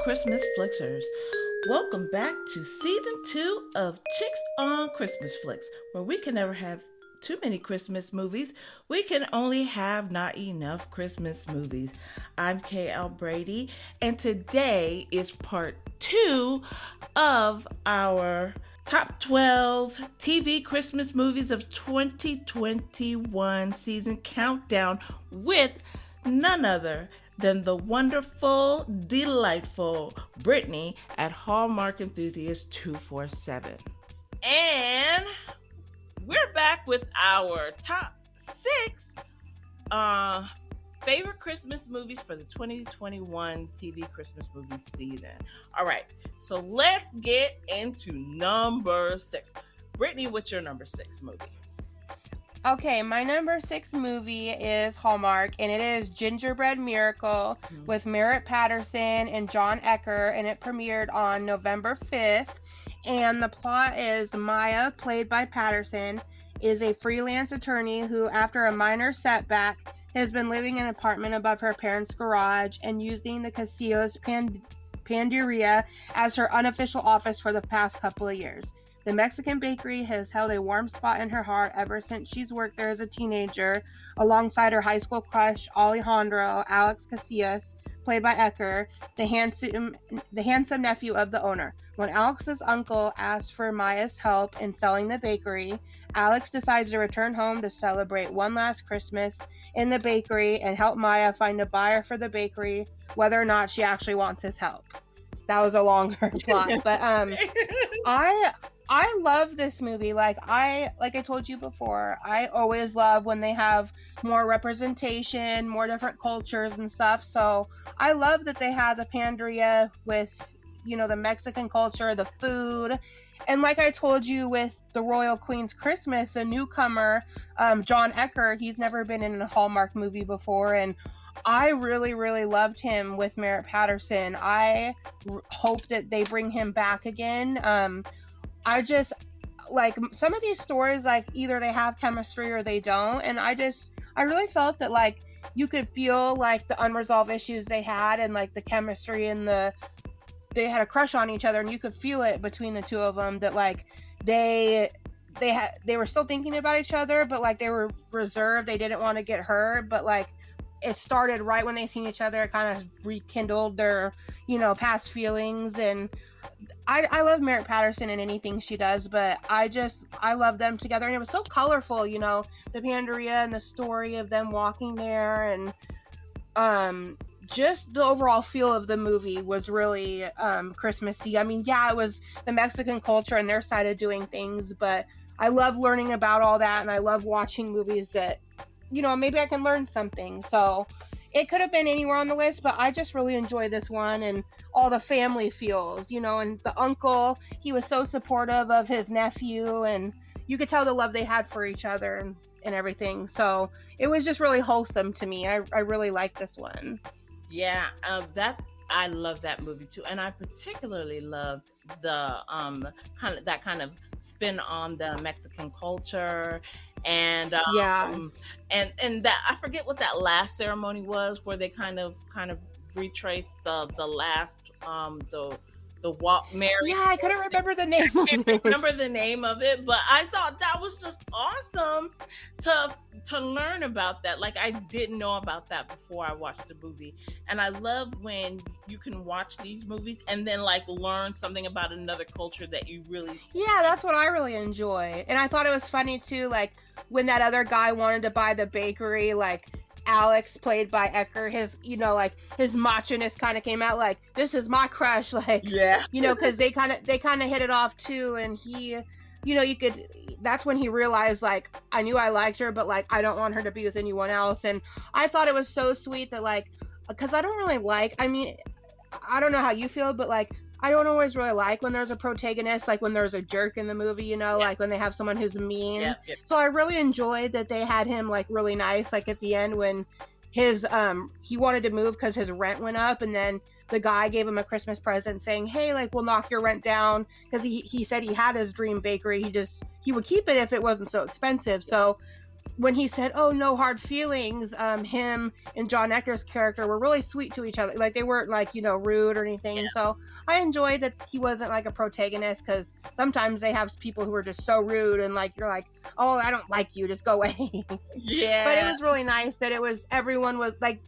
Christmas Flixers. Welcome back to season 2 of Chicks on Christmas Flicks, where we can never have too many Christmas movies. We can only have not enough Christmas movies. I'm KL Brady, and today is part 2 of our Top 12 TV Christmas Movies of 2021 season countdown with none other than the wonderful, delightful Brittney at Hallmark Enthusiast 247. And we're back with our top 6 favorite Christmas movies for the 2021 TV Christmas movie season. All right, so let's get into number 6. Brittney, what's your number 6 movie? Okay, my number 6 movie is Hallmark, and it is Gingerbread Miracle with Merritt Patterson and John Ecker, and it premiered on November 5th. And the plot is Maya, played by Patterson, is a freelance attorney who, after a minor setback, has been living in an apartment above her parents' garage and using the Casillas Panderia as her unofficial office for the past couple of years. The Mexican bakery has held a warm spot in her heart ever since she's worked there as a teenager, alongside her high school crush, Alejandro Alex Casillas, played by Ecker, the handsome nephew of the owner. When Alex's uncle asks for Maya's help in selling the bakery, Alex decides to return home to celebrate one last Christmas in the bakery and help Maya find a buyer for the bakery, whether or not she actually wants his help. That was a longer plot, but I love this movie. Like I told you before, I always love when they have more representation, more different cultures and stuff. So I love that they have the Panderia with, the Mexican culture, the food. And like I told you with the Royal Queen's Christmas, a newcomer, John Ecker, he's never been in a Hallmark movie before. And I really, really loved him with Merritt Patterson. I hope that they bring him back again. I just like some of these stories, like either they have chemistry or they don't, and I really felt that like you could feel like the unresolved issues they had and like the chemistry and they had a crush on each other, and you could feel it between the two of them that like they were still thinking about each other, but like they were reserved, they didn't want to get hurt, but like it started right when they seen each other. It kind of rekindled their past feelings. And I love Merritt Patterson in anything she does, but I love them together. And it was so colorful, the Panderia and the story of them walking there, and just the overall feel of the movie was really Christmassy. I mean, yeah, it was the Mexican culture and their side of doing things, but I love learning about all that, and I love watching movies that, maybe I can learn something. So it could have been anywhere on the list, but I just really enjoyed this one, and all the family feels, and the uncle, he was so supportive of his nephew, and you could tell the love they had for each other and everything. So it was just really wholesome to me. I really like this one. Yeah, I love that movie too, and I particularly loved the kind of spin on the Mexican culture, and and that I forget what that last ceremony was, where they kind of retraced the last the walk Mary. Yeah, I couldn't remember the name of it. Remember the name of it, but I thought that was just awesome to learn about that. Like I didn't know about that before I watched the movie, and I love when you can watch these movies and then like learn something about another culture that you really. Yeah, that's what I really enjoy, and I thought it was funny too. Like when that other guy wanted to buy the bakery, like Alex, played by Ecker, his his macho-ness kind of came out, like, this is my crush, like, yeah, because they kind of hit it off too, and he, that's when he realized, like, I knew I liked her, but like I don't want her to be with anyone else. And I thought it was so sweet that, like, because I don't really like, I mean, I don't know how you feel, but like I don't always really like when there's a protagonist, like when there's a jerk in the movie, like when they have someone who's mean. Yep. So I really enjoyed that they had him like really nice, like at the end when his, he wanted to move because his rent went up, and then the guy gave him a Christmas present saying, hey, like, we'll knock your rent down, because he said he had his dream bakery. He would keep it if it wasn't so expensive. So when he said, "Oh, no hard feelings," him and John Ecker's character were really sweet to each other. Like they weren't like, you know, rude or anything. Yeah. So I enjoyed that he wasn't like a protagonist, because sometimes they have people who are just so rude and like you're like, "Oh, I don't like you, just go away." Yeah. But it was really nice that everyone was like,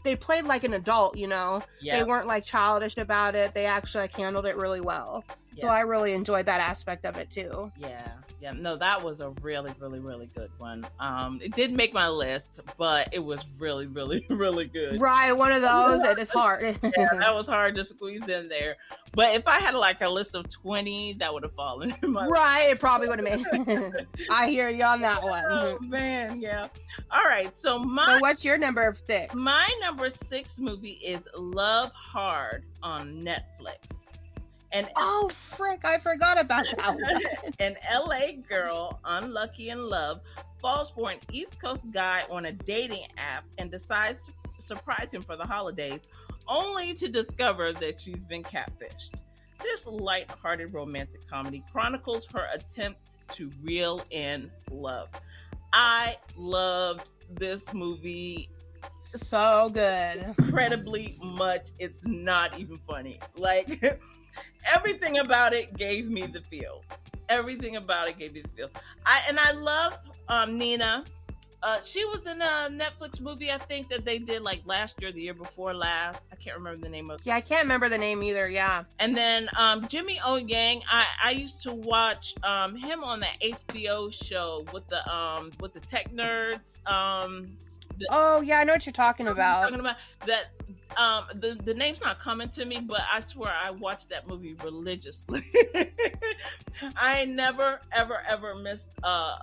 they played like an adult, you know. Yeah. They weren't like childish about it. They actually like handled it really well. So Yeah. I really enjoyed that aspect of it too. Yeah. No, that was a really, really, really good one. It didn't make my list, but it was really, really, really good. Right, one of those. It's hard. Yeah, that was hard to squeeze in there. But if I had like a list of 20, that would have fallen in my Right, it probably would have made. I hear you on that one. Oh man, yeah. All right, so what's your number 6? My number 6 movie is Love Hard on Netflix. And oh frick, I forgot about that one. An LA girl, unlucky in love, falls for an East Coast guy on a dating app and decides to surprise him for the holidays, only to discover that she's been catfished. This light-hearted romantic comedy chronicles her attempt to reel in love. I loved this movie so good, incredibly much. It's not even funny. Like everything about it gave me the feels. Everything about it gave me the feels. I love Nina. She was in a Netflix movie, I think, that they did like last year, the year before last. I can't remember the name of it. Yeah, I can't remember the name either. Yeah. And then Jimmy O Yang, I used to watch him on that HBO show with the tech nerds. Oh yeah, I know what you're talking about. That the name's not coming to me, but I swear I watched that movie religiously. I never ever missed a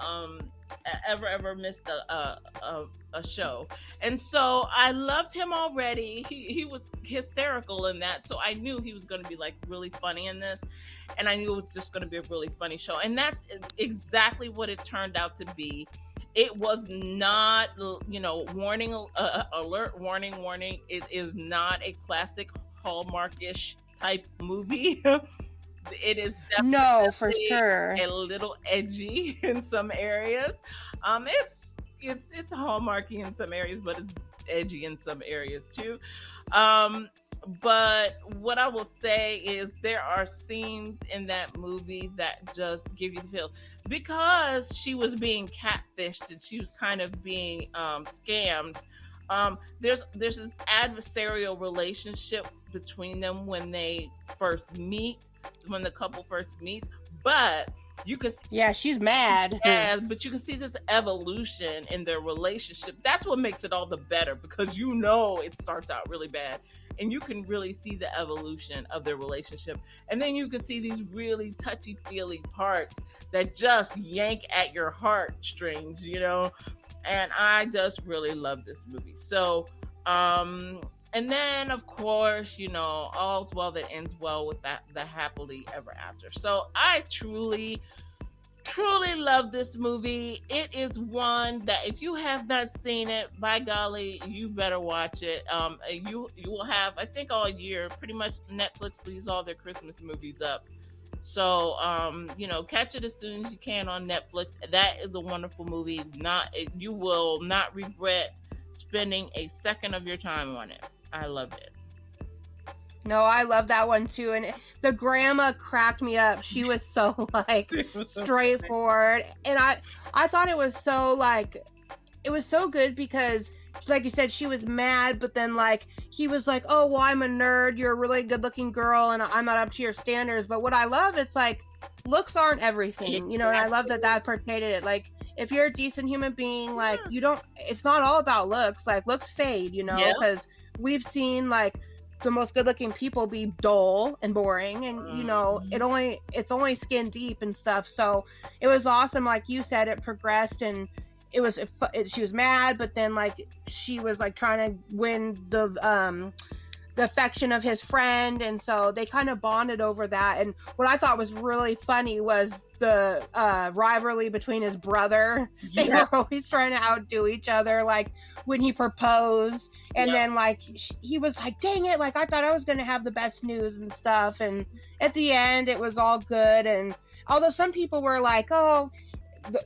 show, and so I loved him already. He was hysterical in that, so I knew he was going to be like really funny in this, and I knew it was just going to be a really funny show, and that's exactly what it turned out to be. It was not, warning alert, warning. It is not a classic Hallmark-ish type movie. It is definitely no, for sure a little edgy in some areas. It's Hallmarky in some areas, but it's edgy in some areas too. But what I will say is there are scenes in that movie that just give you the feel, because she was being catfished and she was kind of being scammed. There's this adversarial relationship between them when the couple first meets, but you can she's mad. Yeah, but you can see this evolution in their relationship. That's what makes it all the better, because it starts out really bad, and you can really see the evolution of their relationship, and then you can see these really touchy-feely parts that just yank at your heartstrings, and I just really love this movie. So and then of course, all's well that ends well with the happily ever after. So I truly love this movie. It is one that if you have not seen it, by golly, you better watch it. You will have, I think, all year, pretty much Netflix leaves all their Christmas movies up. So, catch it as soon as you can on Netflix. That is a wonderful movie. You will not regret spending a second of your time on it. I loved it. No, I love that one too. And the grandma cracked me up. She was so straightforward. And I thought it was so it was so good because, like you said, she was mad, but then he was like, "Oh, well, I'm a nerd. You're a really good looking girl and I'm not up to your standards." But what I love, it's looks aren't everything, and I love that portrayed it. If you're a decent human being, you don't, it's not all about looks. Looks fade, because we've seen the most good-looking people be dull and boring, and it's only skin deep and stuff. So it was awesome, like you said. It progressed, and she was mad, but then she was trying to win the affection of his friend, and so they kind of bonded over that. And what I thought was really funny was the rivalry between his brother. They were always trying to outdo each other, when he proposed, and then he was like, "Dang it, I thought I was gonna have the best news and stuff." And at the end it was all good, and although some people were like, "Oh,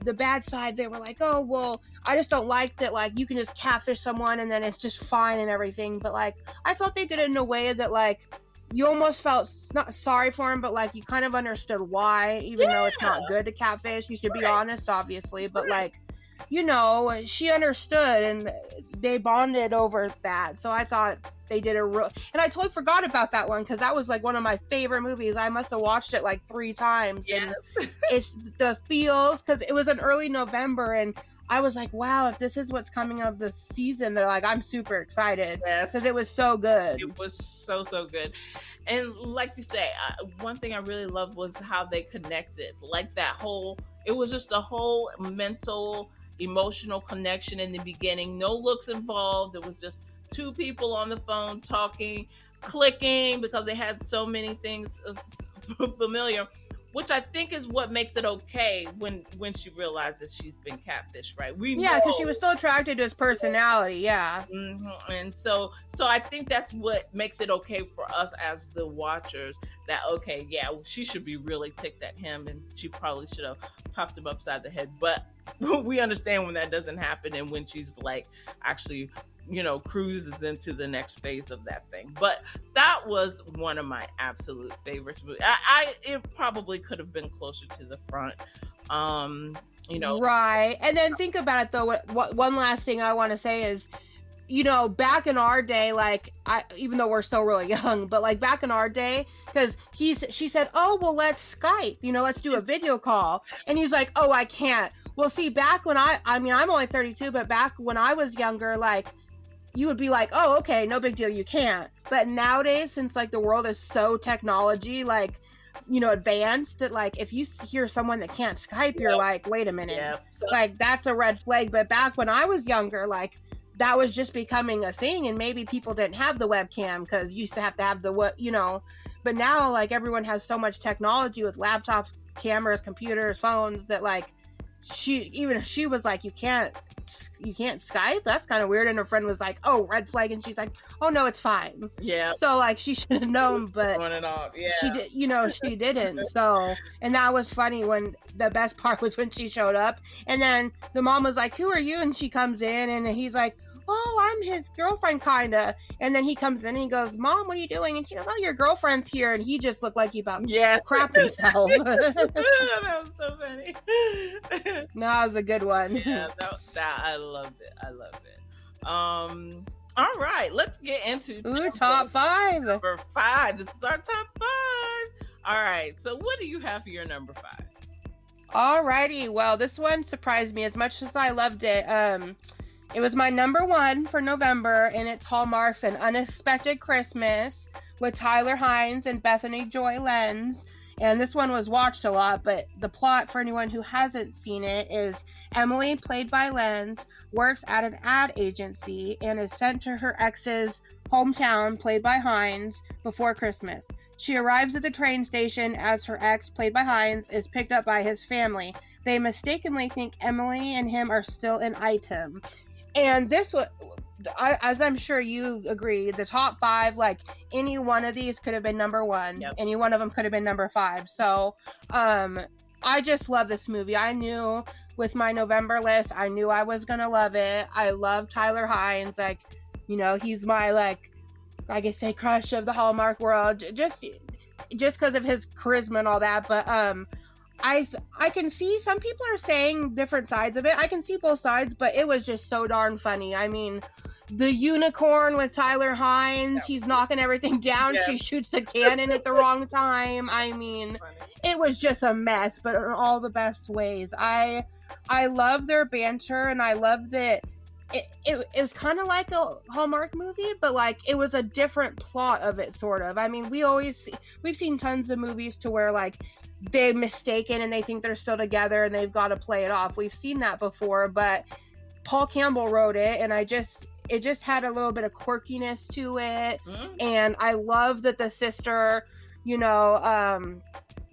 the bad side, they were like, oh, well, I just don't like that, like, you can just catfish someone and then it's just fine and everything. But, like, I thought they did it in a way that, like, you almost felt not sorry for him, but, like, you kind of understood why, even though it's not good to catfish. You should be honest, obviously, but, like, you know, she understood and they bonded over that. So I thought they did and I totally forgot about that one because that was like one of my favorite movies. I must have watched it like 3 times. Yes. And it's the feels, because it was in early November and I was like, wow, if this is what's coming of the season, they're like, I'm super excited because it was so good. It was so good. And like you say, one thing I really loved was how they connected. Like it was just a whole mental, emotional connection in the beginning. No looks involved. It was just 2 people on the phone talking, clicking, because they had so many things familiar, which I think is what makes it okay when she realizes she's been catfished, right? Because she was so attracted to his personality. Mm-hmm. And so I think that's what makes it okay for us as the watchers, that okay, yeah, she should be really ticked at him and she probably should have popped him upside the head, but we understand when that doesn't happen and when she's like actually, you know, cruises into the next phase of that thing. But that was one of my absolute favorites. It probably could have been closer to the front. You know, right. And then think about it though. One last thing I want to say is, you know, back in our day, like, even though we're still really young, but like back in our day, because she said, oh, well, let's Skype, you know, let's do a video call. And he's like, oh, I can't. Well, see, back when I mean, I'm only 32, but back when I was younger, like, you would be like, oh, okay, no big deal, you can't. But nowadays, since like the world is so technology, like, you know, advanced, that like if you hear someone that can't Skype, you're like, wait a minute, like that's a red flag. But back when I was younger, like that was just becoming a thing, and maybe people didn't have the webcam because you used to have the you know. But now, like, everyone has so much technology with laptops, cameras, computers, phones, that like she was like, you can't Skype? That's kind of weird. And her friend was like, oh, red flag. And she's like, oh, no, it's fine. Yeah. So, like, she should have known, but she did, you know, she didn't. So, and that was funny when the best part was when she showed up. And then the mom was like, who are you? And she comes in and he's like, oh, I'm his girlfriend, kind of. And then he comes in and he goes, Mom, what are you doing? And she goes, oh, your girlfriend's here. And he just looked like he about crap himself. That was so funny. No, that was a good one. Yeah, that I loved it. All right, let's get into top 5. Number 5. This is our top 5. All right, so what do you have for your number 5? Alrighty, well, this one surprised me as much as I loved it. It was my number 1 for November, and it's Hallmark's An Unexpected Christmas with Tyler Hynes and Bethany Joy Lenz. And this one was watched a lot, but the plot, for anyone who hasn't seen it, is Emily, played by Lenz, works at an ad agency and is sent to her ex's hometown, played by Hynes, before Christmas. She arrives at the train station as her ex, played by Hynes, is picked up by his family. They mistakenly think Emily and him are still an item. And this was, as I'm sure you agree, the top 5, like, any one of these could have been number 1. Yep. Any one of them could have been number 5. So, I just love this movie. I knew with my November list, I knew I was going to love it. I love Tyler Hynes. Like, you know, he's my, like, I guess say crush of the Hallmark world. Just because of his charisma and all that. But, I can see some people are saying different sides of it. I can see both sides, but it was just so darn funny. I mean, the unicorn with Tyler Hynes, he's knocking everything down. Yeah. She shoots the cannon at the wrong time. I mean, it was just a mess, but in all the best ways. I love their banter, and I love that it was kind of like a Hallmark movie, but like it was a different plot of it, sort of. I mean, we've seen tons of movies to where like they're mistaken and they think they're still together and they've got to play it off. We've seen that before, but Paul Campbell wrote it, and it just had a little bit of quirkiness to it. Mm-hmm. And I love that the sister, you know,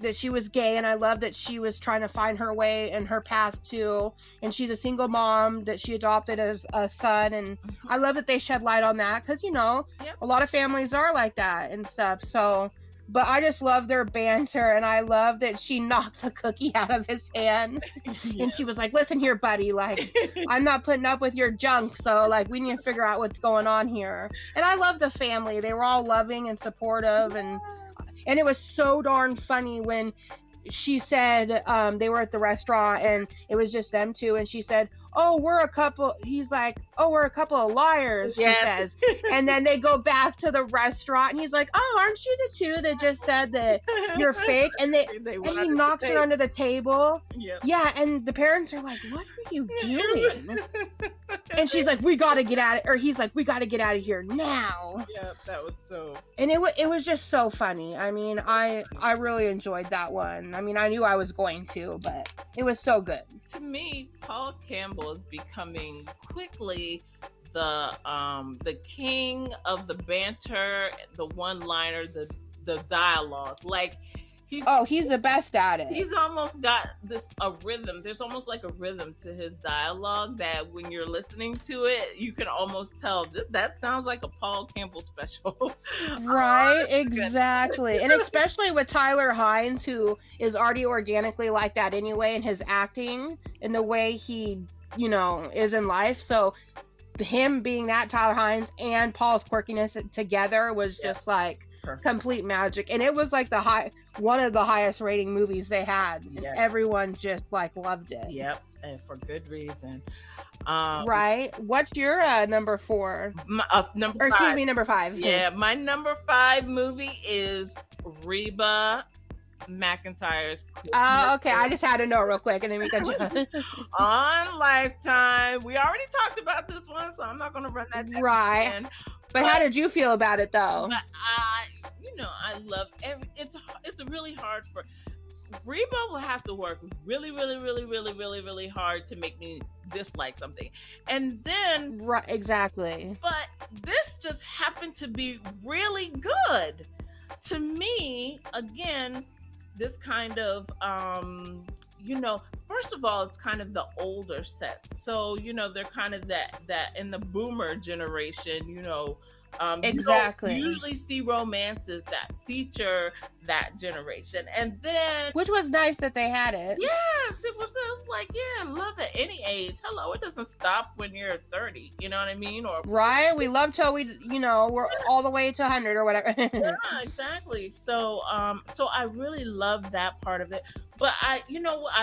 that she was gay, and I love that she was trying to find her way and her path too. And she's a single mom that she adopted as a son, and I love that they shed light on that, because, you know, a lot of families are like that and stuff. So But I just love their banter, and I love that she knocked the cookie out of his hand. Yeah. And she was like, listen here, buddy, like, I'm not putting up with your junk, so, like, we need to figure out what's going on here. And I love the family. They were all loving and supportive, and it was so darn funny when she said they were at the restaurant and it was just them two, and she said, oh, we're a couple. He's like, oh, we're a couple of liars, she says. And then they go back to the restaurant and he's like, oh, aren't you the two that just said that you're fake? And he knocks her under the table. Yep. Yeah, and the parents are like, what are you doing? And she's like, we gotta get out of, or he's like, we gotta get out of here now. Yep, that was so. And it was just so funny. I mean, I really enjoyed that one. I mean, I knew I was going to, but it was so good. To me, Paul Campbell is becoming quickly the king of the banter, the one-liner, the dialogue. Like he's the best at it. He's almost got a rhythm. There's almost like a rhythm to his dialogue that when you're listening to it, you can almost tell that sounds like a Paul Campbell special. Right, exactly. And especially with Tyler Hynes, who is already organically like that anyway in his acting and the way he, is in life. So him being that Tyler Hynes and Paul's quirkiness together was just like perfect. Complete magic. And it was like one of the highest rating movies they had, and everyone just like loved it. Yep, and for good reason. Right. What's your number 4? Number 5. Or excuse me, number 5. Yeah, my number 5 movie is Reba McEntire's Oh, okay. I just had to know real quick, and then we can on Lifetime. We already talked about this one, so I'm not going to run that down right again. But how did you feel about it, though? But I love it's really hard for Reba will have to work really, really, really, really, really, really hard to make me dislike something, and then right, exactly. But this just happened to be really good to me. Again, this kind of first of all, it's kind of the older set, so they're kind of that in the boomer generation, exactly. You don't usually see romances that feature that generation, and then which was nice that they had it. Yes, it was like, yeah, love at any age. Hello, it doesn't stop when you're 30. You know what I mean? Or right, we love till we, we're all the way to 100 or whatever. Yeah, exactly. So I really love that part of it. But I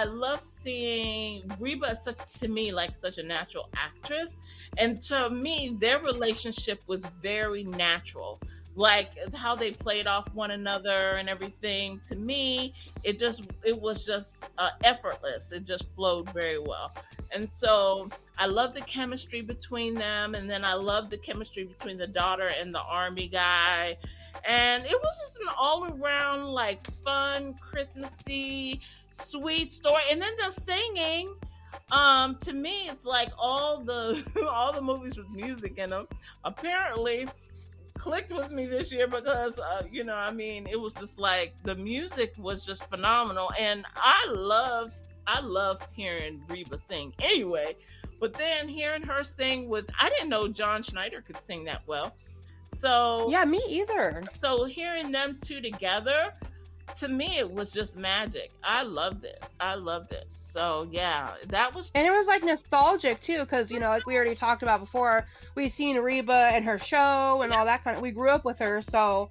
love seeing Reba such a natural actress, and to me, their relationship was very natural. Like how they played off one another and everything. To me, it was just effortless. It just flowed very well. And so I love the chemistry between them, and then I love the chemistry between the daughter and the army guy. And it was just an all-around like fun, Christmassy, sweet story. And then the singing, to me, it's like all the movies with music in them apparently clicked with me this year because it was just like the music was just phenomenal, and I love hearing Reba sing anyway. But then hearing her sing I didn't know John Schneider could sing that well. So yeah, me either. So hearing them two together, to me, it was just magic. I loved it. So yeah, that was, and it was like nostalgic too, because like we already talked about before, we've seen Reba and her show and all that kind of. We grew up with her, so,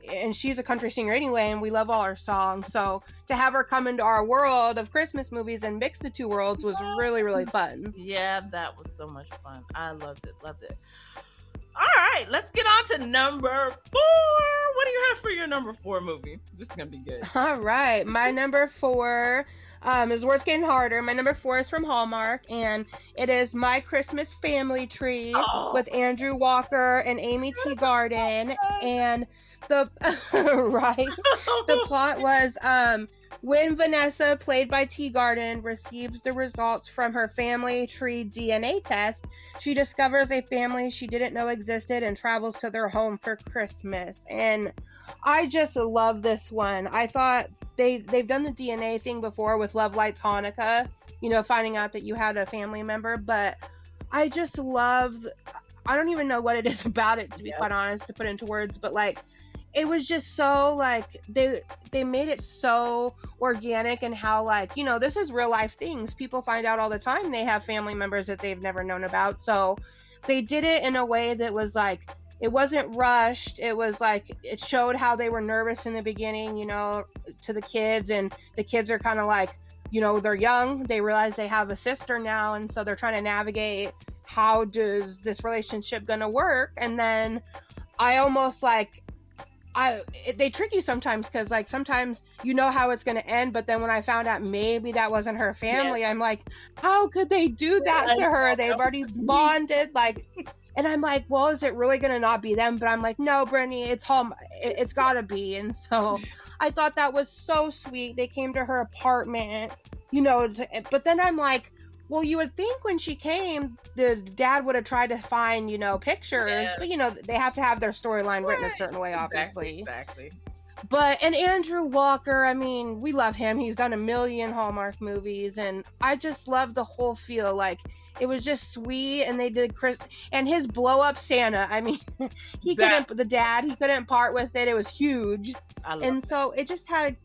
and she's a country singer anyway, and we love all her songs. So to have her come into our world of Christmas movies and mix the two worlds was really, really fun. Yeah, that was so much fun. I loved it. All right, let's get on to number 4. What do you have for your number 4 movie? This is going to be good. All right, my number 4 is Words Getting Harder. My number 4 is from Hallmark, and it is My Christmas Family Tree with Andrew Walker and Amy Teagarden. And the the plot was when Vanessa, played by Teagarden, receives the results from her family tree DNA test, she discovers a family she didn't know existed and travels to their home for Christmas. And I just love this one. I thought they've done the DNA thing before with Love Lights Hanukkah, finding out that you had a family member, but I just love, I don't even know what it is about it, to be quite honest, to put into words, but like, it was just so like they made it so organic, and how, like, this is real life things. People find out all the time they have family members that they've never known about. So they did it in a way that was like, it wasn't rushed. It was like, it showed how they were nervous in the beginning, to the kids, and the kids are kind of like, they're young, they realize they have a sister now, and so they're trying to navigate, how does this relationship gonna work. And then I almost like, they trick you sometimes, because like sometimes how it's gonna end, but then when I found out maybe that wasn't her family, I'm like, how could they do that to her? They've already bonded, like, and I'm like, well, is it really gonna not be them? But I'm like, no, Brittney, it's home, it's gotta be. And so I thought that was so sweet. They came to her apartment, but then I'm like, well, you would think when she came, the dad would have tried to find, pictures, but they have to have their storyline written a certain way, obviously. Exactly. But, and Andrew Walker, I mean, we love him. He's done a million Hallmark movies, and I just love the whole feel. Like, it was just sweet, and they did Chris, and his blow up Santa. I mean, he couldn't part with it. It was huge. And so it just had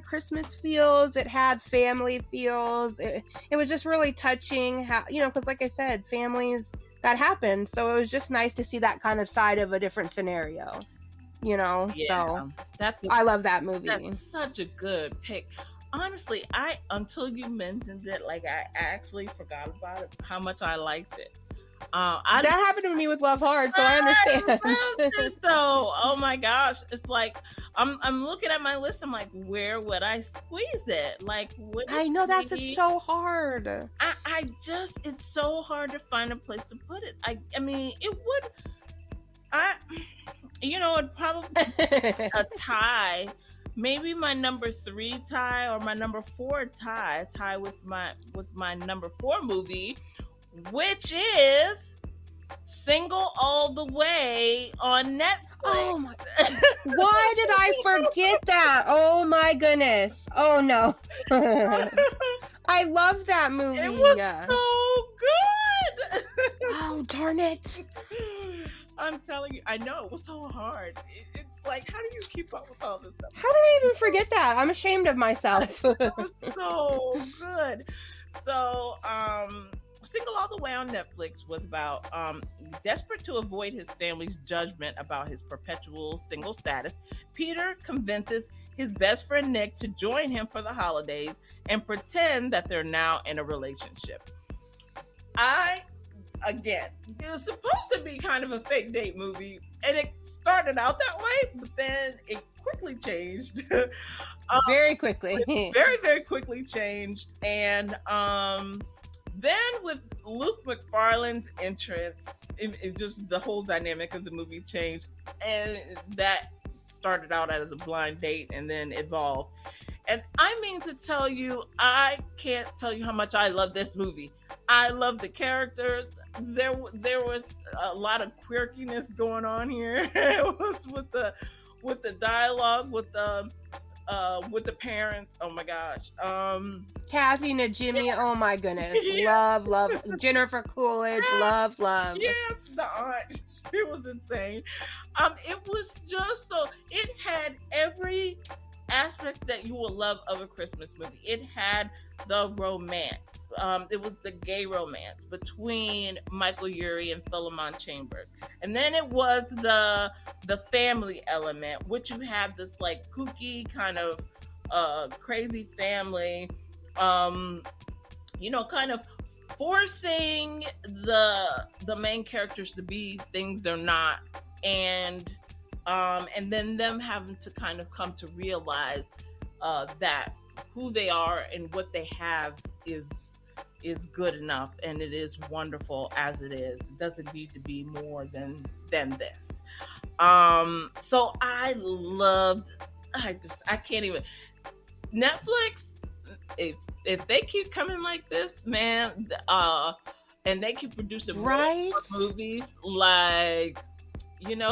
Christmas feels, it had family feels. It was just really touching how, because like I said, families, that happen. So it was just nice to see that kind of side of a different scenario, so I love that movie. That's such a good pick. Honestly, until you mentioned it, like, I actually forgot about it, how much I liked it. That happened to me with Love Hard, so I understand. So, oh my gosh, it's like I'm looking at my list. I'm like, where would I squeeze it? Like, I know that's so hard. It's so hard to find a place to put it. I mean, it would. It'd probably be a tie. Maybe my number 3 tie or my number 4 tie with my number 4 movie, which is Single All the Way on Netflix. Oh my! Why did I forget that? Oh my goodness! Oh no! I love that movie. It was so good. Oh darn it! I'm telling you, I know it was so hard. It's like, how do you keep up with all this stuff? How did I even forget that? I'm ashamed of myself. It was so good. So, Single All the Way on Netflix was about, desperate to avoid his family's judgment about his perpetual single status, Peter convinces his best friend Nick to join him for the holidays and pretend that they're now in a relationship. Again, it was supposed to be kind of a fake date movie, and it started out that way, but then it quickly changed. Very quickly. Very, very quickly changed. And then with Luke McFarlane's entrance, it just, the whole dynamic of the movie changed. And that started out as a blind date and then evolved. And I mean to tell you, I can't tell you how much I love this movie. I love the characters. There was a lot of quirkiness going on here. It was with the dialogue, with the parents. Oh my gosh. Cassie and Jimmy. Oh my goodness. Yeah. Love. Jennifer Coolidge. Love. Yes, the aunt. It was insane. It was just so. It had every aspect that you will love of a Christmas movie. It had the romance. It was the gay romance between Michael Urie and Philemon Chambers, and then it was the family element, which you have this like kooky kind of crazy family, kind of forcing the main characters to be things they're not, and then them having to kind of come to realize that who they are and what they have is good enough, and it is wonderful as it is. It doesn't need to be more than this. So I can't even. Netflix, if they keep coming like this, man, and they keep producing more movies, like,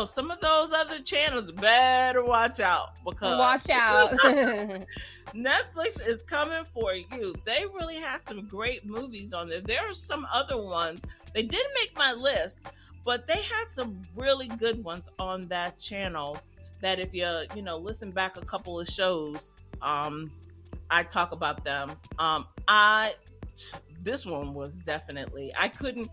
some of those other channels better watch out, because Netflix is coming for you. They really have some great movies on there. There are some other ones. They didn't make my list, but they had some really good ones on that channel that if listen back a couple of shows, I talk about them. I This one was definitely, I probably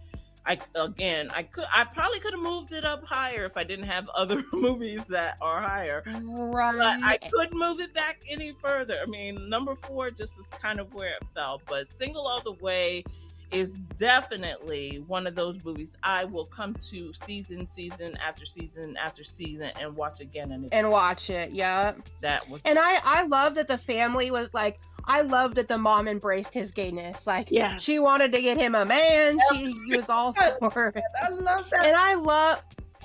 could have moved it up higher if I didn't have other movies that are higher. But I Right. couldn't move it back any further. I mean, number 4 just is kind of where it fell. But Single All the Way is definitely one of those movies I will come to season after season after season and watch again and again. And watch it. Yeah. That was And I love that the family was like, I love that the mom embraced his gayness. Like, yeah. she wanted to get him a man. She was all for it. I love that.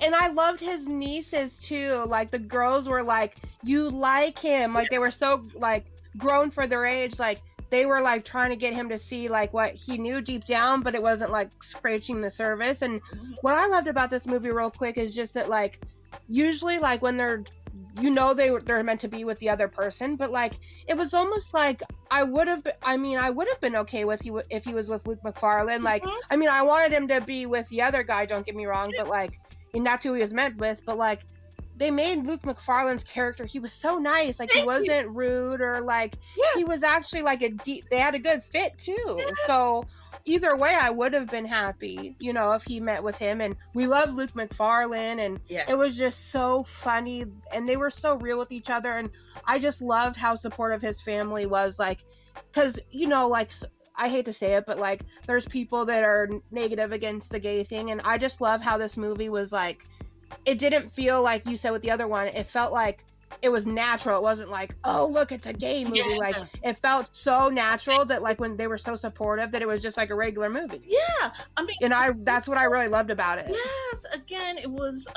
And I loved his nieces too. Like, the girls were like, you like him. Like, they were so like grown for their age. Like, they were like trying to get him to see like what he knew deep down, but it wasn't like scratching the surface. And what I loved about this movie real quick is just that, like, usually like when they're meant to be with the other person, but like it was almost like I would have been okay with you if he was with Luke McFarlane. Like, I mean, I wanted him to be with the other guy, don't get me wrong, but like, and that's who he was meant with, but like they made Luke McFarlane's character, he was so nice. Like, he wasn't rude or like, he was actually like they had a good fit too. So either way, I would have been happy, if he met with him. And we love Luke McFarlane, and it was just so funny, and they were so real with each other. And I just loved how supportive his family was, like, because like, I hate to say it, but like, there's people that are negative against the gay thing, and I just love how this movie was like, it didn't feel like you said with the other one, it felt like it was natural. It wasn't like, oh look, it's a gay movie. Like, it felt so natural that like when they were so supportive that it was just like a regular movie. Yeah, I mean, and that's what I really loved about it. Yes, again, it was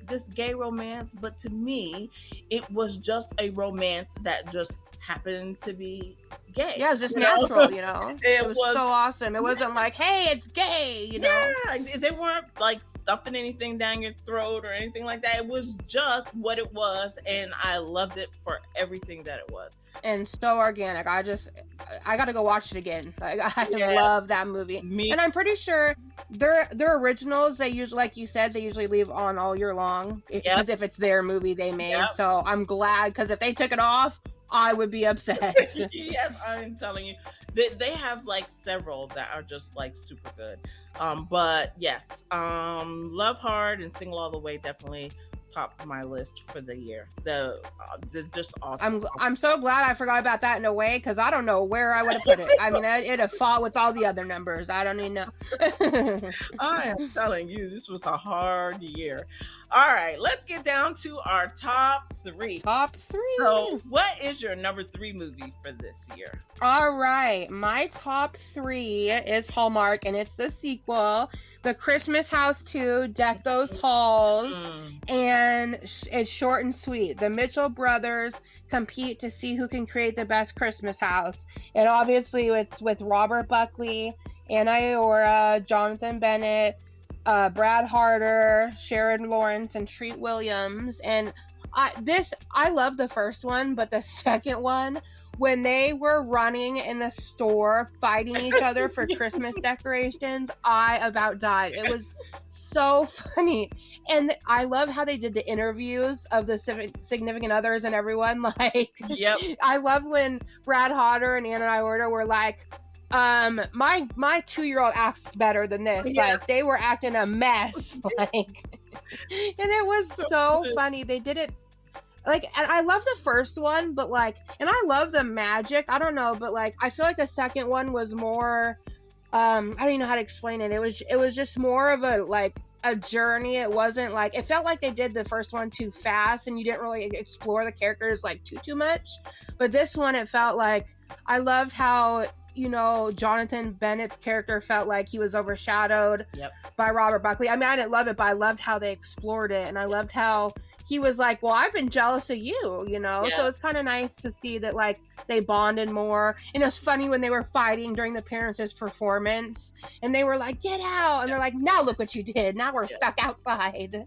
this gay romance, but to me, it was just a romance that just happened to be gay. Yeah, it was just natural, It was so awesome. It wasn't like, hey, it's gay, Yeah, they weren't like stuffing anything down your throat or anything like that. It was just what it was, and I loved it for everything that it was. And so organic. I gotta go watch it again. Like, I love that movie. And I'm pretty sure their originals, they usually, like you said, they usually leave on all year long, because if it's their movie they made. So I'm glad, because if they took it off, I would be upset. Yes, I'm telling you. They have like several that are just like super good. But yes, Love Hard and Single All the Way definitely top of my list for the year. They're just awesome. I'm so glad I forgot about that in a way, because I don't know where I would have put it. I mean, it'd have fought with all the other numbers. I don't even know. I am telling you, this was a hard year. All right, let's get down to our top 3. Top 3. So, what is your number 3 movie for this year? All right, my top 3 is Hallmark, and it's the sequel, The Christmas House 2, Deck Those Halls, and it's short and sweet. The Mitchell brothers compete to see who can create the best Christmas house, and obviously it's with Robert Buckley, Anna Iora, Jonathan Bennett, Brad Harder, Sharon Lawrence, and Treat Williams. And I love the first one, but the second one, when they were running in the store fighting each other for Christmas decorations, I about died. It was so funny. And I love how they did the interviews of the significant others and everyone. Like, I love when Brad Harder and Anna Iorta were like, my 2-year-old acts better than this. Like, they were acting a mess. Like, and it was so funny. They did it like, and I love the first one, but like, and I love the magic. I don't know, but like, I feel like the second one was more, I don't even know how to explain it. It was just more of a journey. It wasn't like, it felt like they did the first one too fast, and you didn't really explore the characters like too much. But this one, it felt like, I loved how, Jonathan Bennett's character felt like he was overshadowed by Robert Buckley. I mean, I didn't love it, but I loved how they explored it, and I loved how he was like, well, I've been jealous of you, So it's kind of nice to see that, like, they bonded more. And it was funny when they were fighting during the parents' performance, and they were like, get out, and they're like, now look what you did, now we're stuck outside.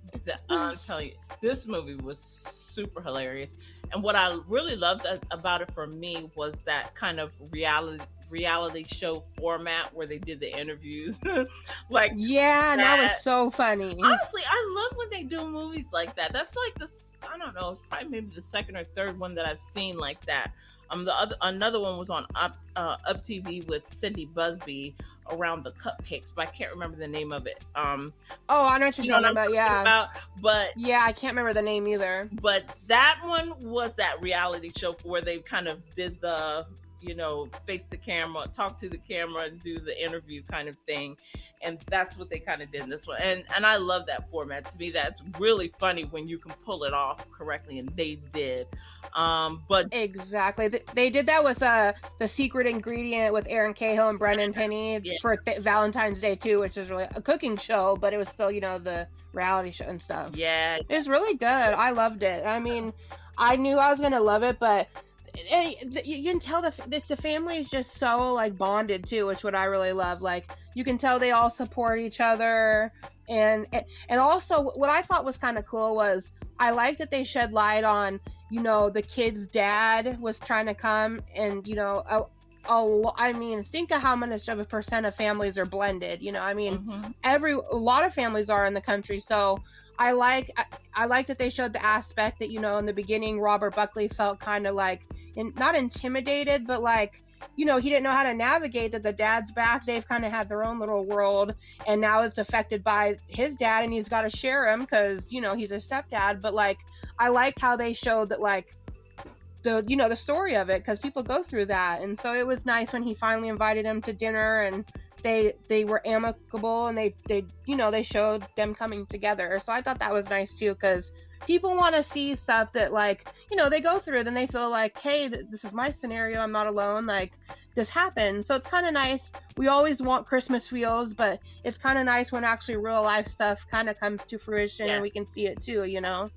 I'm telling you, this movie was super hilarious. And what I really loved about it for me was that kind of reality show format where they did the interviews. Like, that was so funny. Honestly, I love when they do movies like that. That's like I don't know, it's probably maybe the second or third one that I've seen like that. The other another one was on Up TV with Cindy Busby around the cupcakes, but I can't remember the name of it. Oh, I know what you're You know what talking I'm about. talking Yeah. about? But Yeah, I can't remember the name either. that one was that reality show where they kind of did the, face the camera, talk to the camera, and do the interview kind of thing. And that's what they kind of did in this one. And I love that format. To me, that's really funny when you can pull it off correctly, and they did. But Exactly. They did that with the secret ingredient with Aaron Cahill and Brendan Penny yeah, for Valentine's Day too, which is really a cooking show, but it was still, the reality show and stuff. yeah, It was really good. I loved it. I mean, I knew I was gonna love it, but you can tell the family is just so like bonded too, which what I really love. Like you can tell they all support each other, and also what I thought was kind of cool was I like that they shed light on, the kid's dad was trying to come, and I mean, think of how much of a percent of families are blended. I mean, a lot of families are in the country, so I like that they showed the aspect that, in the beginning Robert Buckley felt kind of like not intimidated, but like, he didn't know how to navigate that the dad's back. They've kind of had their own little world, and now it's affected by his dad, and he's got to share him because, he's a stepdad. But like, I liked how they showed that, like, the story of it, because people go through that. And so it was nice when he finally invited him to dinner, and they were amicable, and they showed them coming together. So I thought that was nice too, because people want to see stuff that, like, they go through, then they feel like, hey, this is my scenario, I'm not alone, like, this happened. So it's kind of nice. We always want Christmas feels, but it's kind of nice when actually real life stuff kind of comes to fruition, and we can see it too,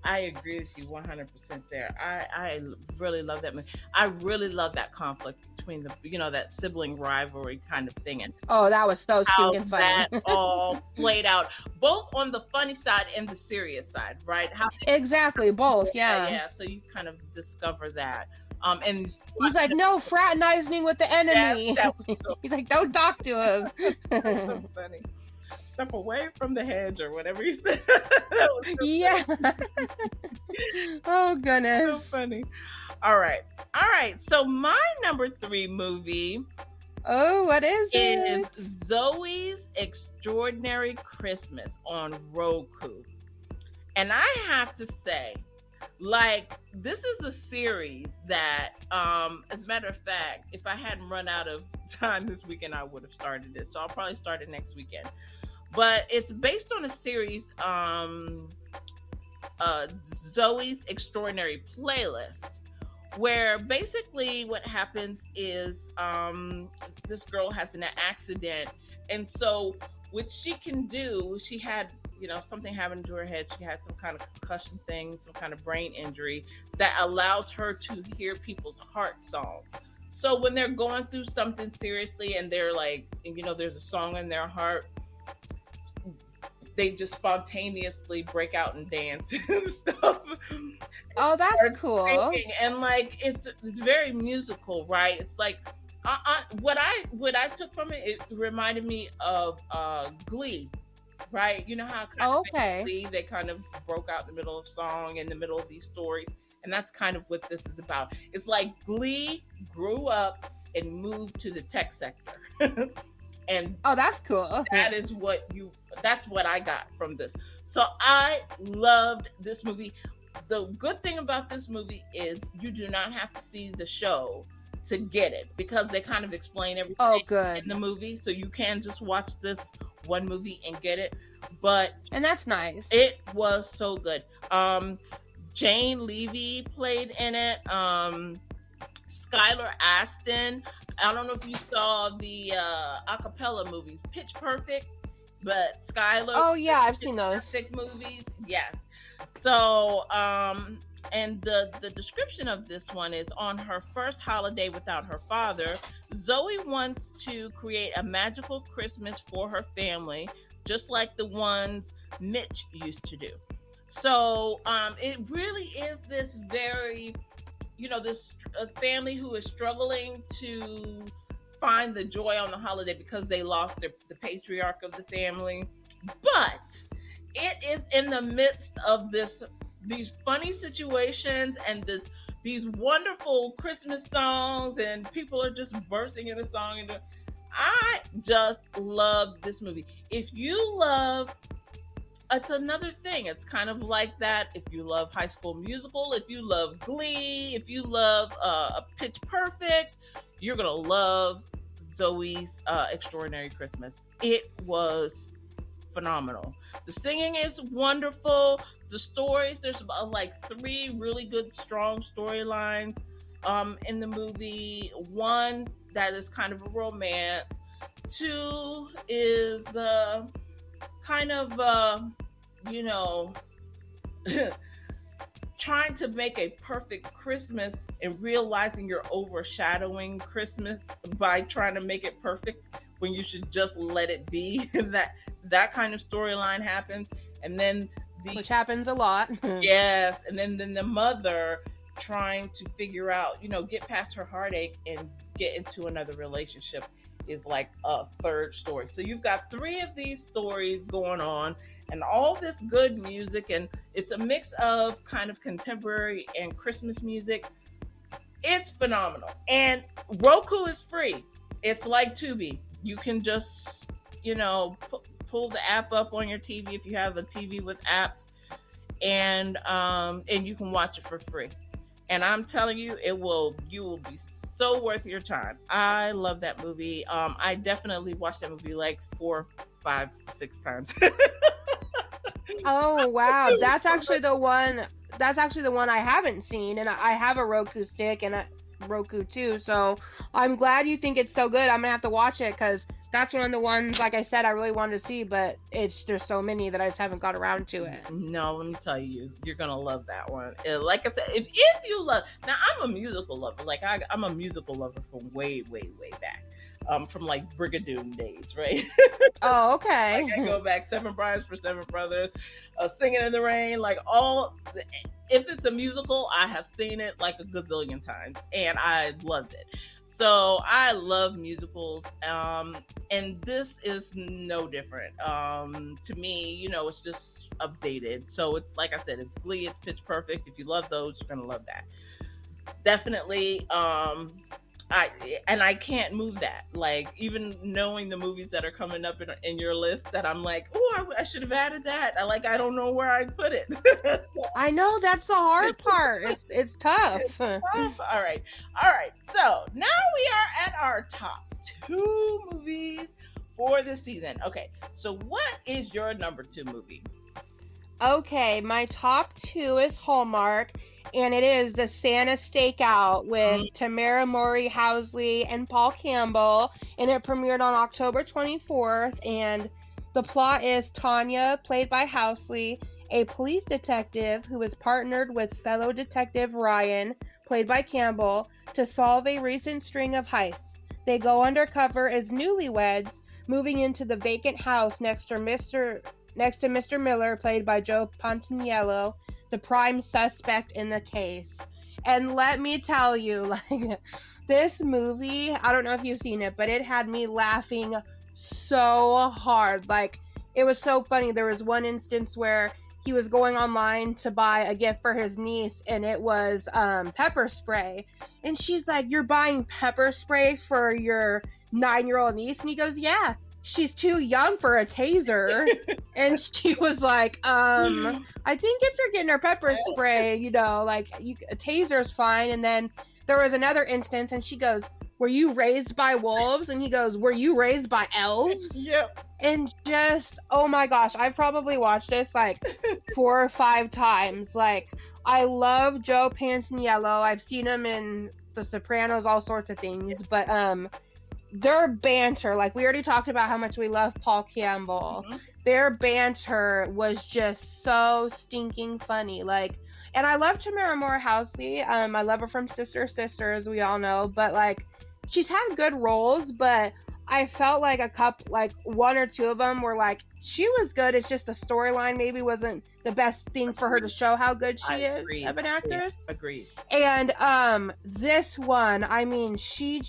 I agree with you 100% there. I really love that movie. I really love that conflict between that sibling rivalry kind of thing, and oh, that was so how stinking funny. that all played out, both on the funny side and the serious side, right? How Exactly, both, yeah. So you kind of discover that. And he's like, no fraternizing with the enemy. That was so he's like, don't talk to him. That's so funny. Step away from the hedge or whatever he said. That was so yeah. Oh goodness. So funny. All right. So my number 3 movie. Oh, what is it? Is Zoe's Extraordinary Christmas on Roku. And I have to say, like, this is a series that, as a matter of fact, if I hadn't run out of time this weekend, I would have started it. So I'll probably start it next weekend. But it's based on a series, Zoe's Extraordinary Playlist, where basically what happens is this girl has an accident, and so what she can do, she had something happened to her head. She had some kind of concussion thing, some kind of brain injury that allows her to hear people's heart songs. So when they're going through something seriously, and they're like, there's a song in their heart, they just spontaneously break out and dance and stuff. Oh, that's cool. Singing. And like, it's very musical, right? It's like, what I took from it, it reminded me of Glee, right? You know how Glee, they kind of broke out in the middle of song, in the middle of these stories, and that's kind of what this is about. It's like Glee grew up and moved to the tech sector. And oh, that's cool. That's what I got from this. So I loved this movie. The good thing about this movie is you do not have to see the show to get it, because they kind of explain everything in the movie. So you can just watch this one movie and get it. And that's nice. It was so good. Jane Levy played in it. Skylar Astin. I don't know if you saw the acapella movies, Pitch Perfect, but Skylar. Oh yeah, I've seen those. Perfect movies, yes. So, and the description of this one is: on her first holiday without her father, Zoe wants to create a magical Christmas for her family, just like the ones Mitch used to do. So, it really is this very, this family who is struggling to find the joy on the holiday because they lost the patriarch of the family. But it is in the midst of this these funny situations and these wonderful Christmas songs, and people are just bursting into song. And I just love this movie. If you love, it's another thing. It's kind of like that. If you love High School Musical, if you love Glee, if you love Pitch Perfect, you're gonna love Zoe's Extraordinary Christmas. It was phenomenal. The singing is wonderful. The stories, there's about like three really good, strong storylines in the movie. One that is kind of a romance. Two is kind of you know trying to make a perfect Christmas and realizing you're overshadowing Christmas by trying to make it perfect when you should just let it be. That kind of storyline happens. And then which happens a lot. Yes, and then the mother trying to figure out, get past her heartache and get into another relationship is like a third story. So you've got three of these stories going on and all this good music, and it's a mix of kind of contemporary and Christmas music. It's phenomenal. And Roku is free. It's like Tubi. You can just, pull the app up on your TV if you have a TV with apps, and you can watch it for free. And I'm telling you, you will be so worth your time. I love that movie. I definitely watched that movie like 4, 5, 6 times. Oh wow, that's actually the one I haven't seen, and I have a Roku stick and a Roku too, so I'm glad you think it's so good. I'm gonna have to watch it because that's one of the ones, like I said, I really wanted to see, but there's so many that I just haven't got around to it. No, let me tell you, you're gonna love that one. Like I said, if you love, now I'm a musical lover. Like I'm a musical lover from way, way, way back. From like Brigadoon days, right? Oh, okay. Like I go back 7 Brides for 7 Brothers, Singing in the Rain, like if it's a musical, I have seen it like a gazillion times and I loved it. So I love musicals, and this is no different. To me, it's just updated. So it's like I said, it's Glee, it's Pitch Perfect. If you love those, you're gonna love that. Definitely. I can't move that. Like, even knowing the movies that are coming up in your list, that I'm like, oh, I should have added that. I don't know where I'd put it. I know, that's the hard part. It's tough. It's tough. All right. So now we are at our top 2 movies for this season. Okay. So what is your number 2 movie? Okay, my top 2 is Hallmark, and it is The Santa Stakeout with Tamara Mowry Housley and Paul Campbell, and it premiered on October 24th, and the plot is Tanya, played by Housley, a police detective who is partnered with fellow detective Ryan, played by Campbell, to solve a recent string of heists. They go undercover as newlyweds, moving into the vacant house next to Mr. Miller, played by Joe Pantaniello, the prime suspect in the case. And let me tell you, like, this movie, I don't know if you've seen it, but it had me laughing so hard. Like, it was so funny. There was one instance where he was going online to buy a gift for his niece, and it was pepper spray. And she's like, "You're buying pepper spray for your 9-year-old niece?" And he goes, "Yeah. She's too young for a taser." And she was like, I think if you're getting her pepper spray, a taser's fine. And then there was another instance, and she goes, "Were you raised by wolves?" And he goes, "Were you raised by elves?" Yep. And just, oh my gosh, I've probably watched this like 4 or 5 times. Like, I love Joe Pantaniello. I've seen him in The Sopranos, all sorts of things, but their banter, like we already talked about how much we love Paul Campbell. Their banter was just so stinking funny. Like, and I love Tamara Moore Housley. I love her from Sister, as we all know, but like, she's had good roles, but I felt like one or two of them were like, she was good. It's just the storyline maybe wasn't the best thing for her to show how good she is of an actress. Agreed. And this one, I mean, she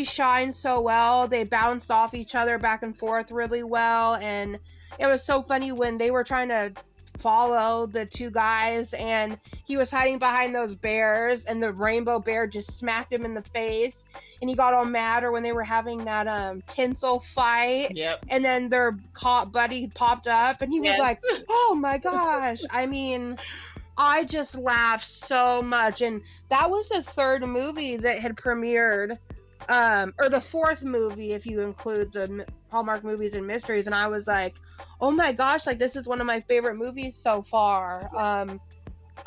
shines so well. They bounced off each other back and forth really well, and it was so funny when they were trying to follow the two guys, and he was hiding behind those bears, and the rainbow bear just smacked him in the face, and he got all mad, or when they were having that tinsel fight, Yep. and then their buddy popped up, and he was Yes. like, oh my gosh. I mean, I just laughed so much. And that was the third movie that had premiered, or the fourth movie if you include the Hallmark movies and mysteries. And I was like, oh my gosh, like this is one of my favorite movies so far.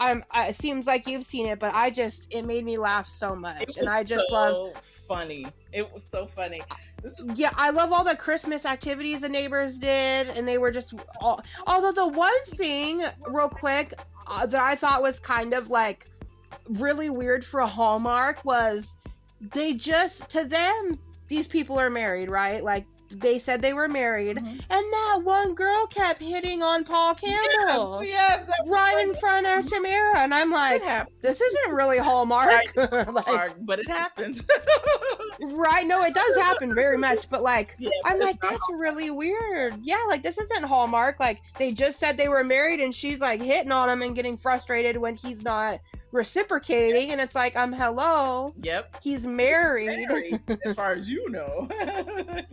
It seems like you've seen it, but it made me laugh so much. And I just love. Funny. It was so funny. Yeah, I love all the Christmas activities the neighbors did, and they were just although the one thing real quick that I thought was kind of like really weird for a Hallmark was to them, these people are married, right? Like they said they were married, and that one girl kept hitting on Paul Campbell. Yes, right in front of Tamara, and I'm like, this isn't really Hallmark. Like, but it happens. Right? No, it does happen very much, but like, yeah, I'm like, that's really weird. Yeah, like this isn't Hallmark. Like they just said they were married, and she's like hitting on him and getting frustrated when he's not reciprocating, and it's like, hello. Yep. He's married. As far as you know.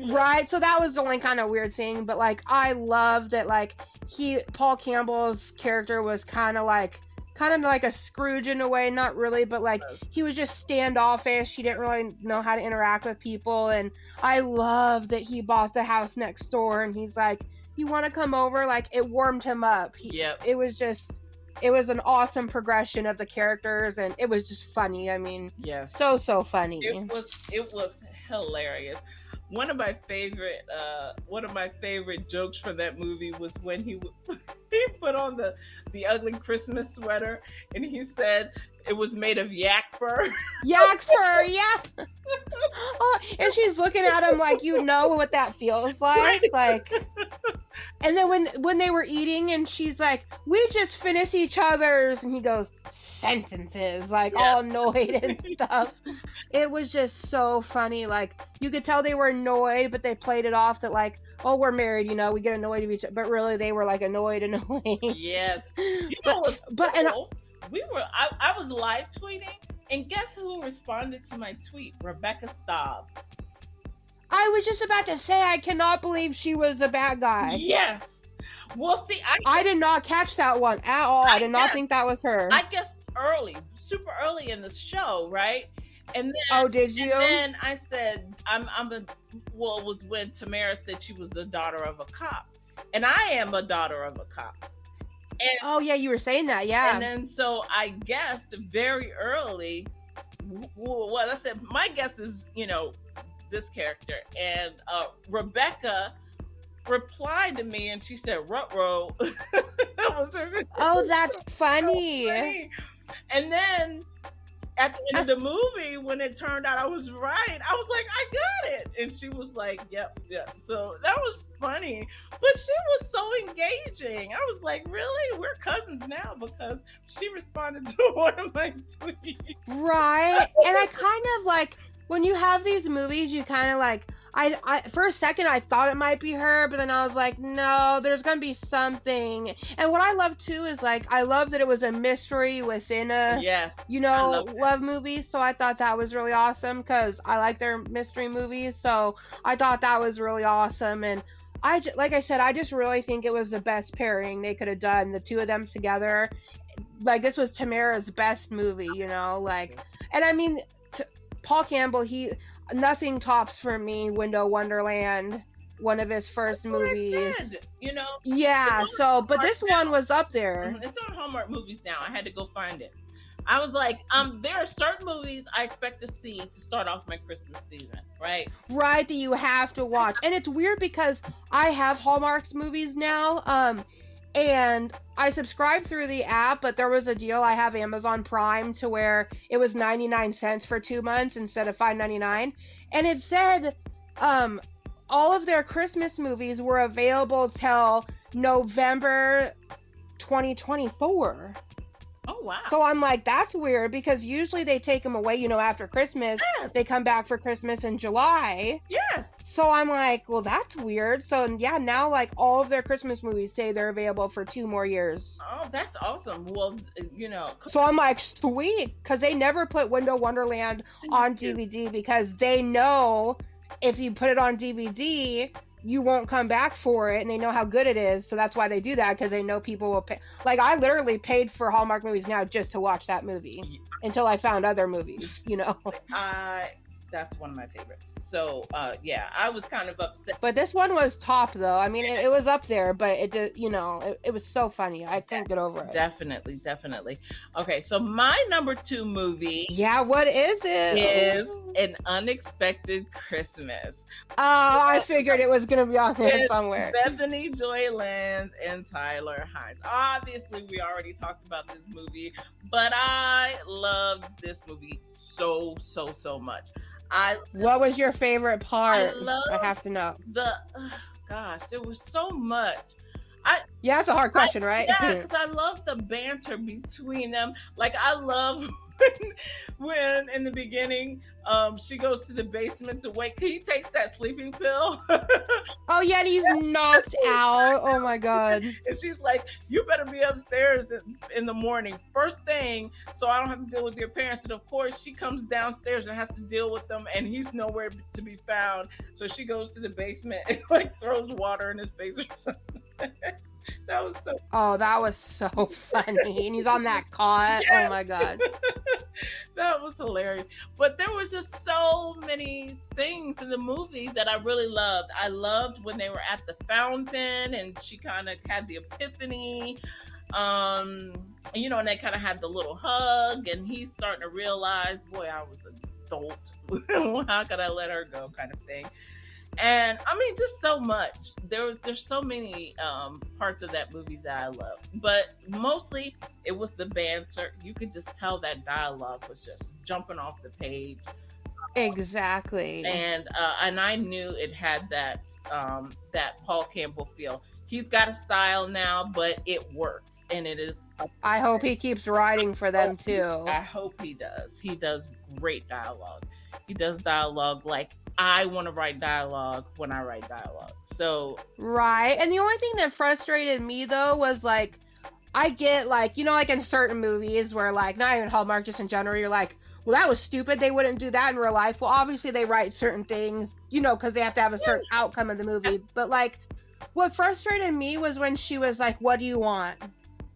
Right. So that was the only kind of weird thing, but like I love that like Paul Campbell's character was kind of like a Scrooge in a way, not really, but like he was just standoffish. He didn't really know how to interact with people, and I love that he bought the house next door, and he's like, you want to come over? Like it warmed him up. It was an awesome progression of the characters, and it was just funny. I mean, yes, so funny. It was hilarious. One of my favorite jokes from that movie was when he put on the ugly Christmas sweater, and he said it was made of yak fur. Yak fur, yeah. Oh, and she's looking at him like, you know what that feels like, right. Like. And then when they were eating, and she's like, we just finish each other's, and he goes, sentences, like all annoyed and stuff. It was just so funny. Like you could tell they were annoyed, but they played it off that like, oh, we're married, you know, we get annoyed of each other, but really they were like annoyed. Yes. You know what's cool? I was live tweeting, and guess who responded to my tweet? Rebecca Staub. I was just about to say, I cannot believe she was a bad guy. Yes. Well, see, I did not catch that one at all. I did not think that was her. I guessed super early in the show, right? And then, oh, did you? And then I said, it was when Tamara said she was the daughter of a cop, and I am a daughter of a cop. And, oh yeah, you were saying that, yeah. And then so I guessed very early. Well, I said my guess is, you know, this character, and Rebecca replied to me, and she said, "Ruh-roh." That was her. Oh, that's funny. So funny. And then at the end of the movie, when it turned out I was right, I was like, I got it. And she was like, yep. So that was funny. But she was so engaging. I was like, really? We're cousins now, because she responded to one of my tweets. Right. And I kind of like, when you have these movies, you kind of like, I for a second I thought it might be her, but then I was like, no, there's gonna be something. And what I love too is like, I love that it was a mystery within a love movie. So I thought that was really awesome, because I like their mystery movies. So I thought that was really awesome. And like I said, I just really think it was the best pairing they could have done, the two of them together. Like this was Tamara's best movie, you know, like, and I mean, Paul Campbell, nothing tops for me Window Wonderland, one of his first movies. You know? Yeah, so, but this one was up there. It's on Hallmark Movies now. I had to go find it. I was like, there are certain movies I expect to see to start off my Christmas season, right? Right, that you have to watch. And it's weird because I have Hallmark's movies now, and I subscribed through the app, but there was a deal. I have Amazon Prime to where it was 99 cents for 2 months instead of $5.99. And it said all of their Christmas movies were available till November 2024. Oh, wow. So I'm like, that's weird, because usually they take them away, you know, after Christmas. Yes. They come back for Christmas in July. Yes. So I'm like, well, that's weird. So yeah, now like all of their Christmas movies say they're available for 2 more years. Oh, that's awesome. Well, you know, So I'm like, sweet, because they never put Window Wonderland on DVD because they know if you put it on DVD, you won't come back for it, and they know how good it is. So that's why they do that, because they know people will pay. Like, I literally paid for Hallmark movies now just to watch that movie until I found other movies, you know. That's one of my favorites. So yeah, I was kind of upset. But this one was top, though. I mean, it was up there, but it did, you know, it was so funny. I couldn't get over it. Definitely. Okay, so my number 2 movie, yeah, what is it? Is An Unexpected Christmas. Oh, I figured it was gonna be on there somewhere. Bethany Joy Lenz and Tyler Hines. Obviously, we already talked about this movie, but I loved this movie so much. What was your favorite part? I have to know. Gosh, there was so much. Yeah, that's a hard question, right? Yeah, because I love the banter between them. Like, I love when in the beginning, she goes to the basement to wake. He takes that sleeping pill. Oh yeah, and he's knocked out. Oh my god. And she's like, "You better be upstairs in the morning, first thing, so I don't have to deal with your parents." And of course, she comes downstairs and has to deal with them, and he's nowhere to be found. So she goes to the basement and like throws water in his face or something. That was so. Oh, that was so funny. And he's on that cot. Yes. Oh my god. That was hilarious. But there was just so many things in the movie that I really loved. I loved when they were at the fountain and she kind of had the epiphany. You know, and they kind of had the little hug, and he's starting to realize, boy, I was an adult. How could I let her go, kind of thing. And I mean, just so much. There's so many parts of that movie that I love, but mostly it was the banter. You could just tell that dialogue was just jumping off the page. Exactly. And I knew it had that Paul Campbell feel. He's got a style now, but it works, and it is. I hope he keeps writing for them too. I hope he does. He does great dialogue. He does dialogue like I want to write dialogue when I write dialogue. So right. And the only thing that frustrated me though was like, I get like, you know, like in certain movies where like, not even Hallmark, just in general, you're like, well, that was stupid. They wouldn't do that in real life. Well, obviously they write certain things, you know, because they have to have a certain outcome of the movie. But like, what frustrated me was when she was like, "What do you want?"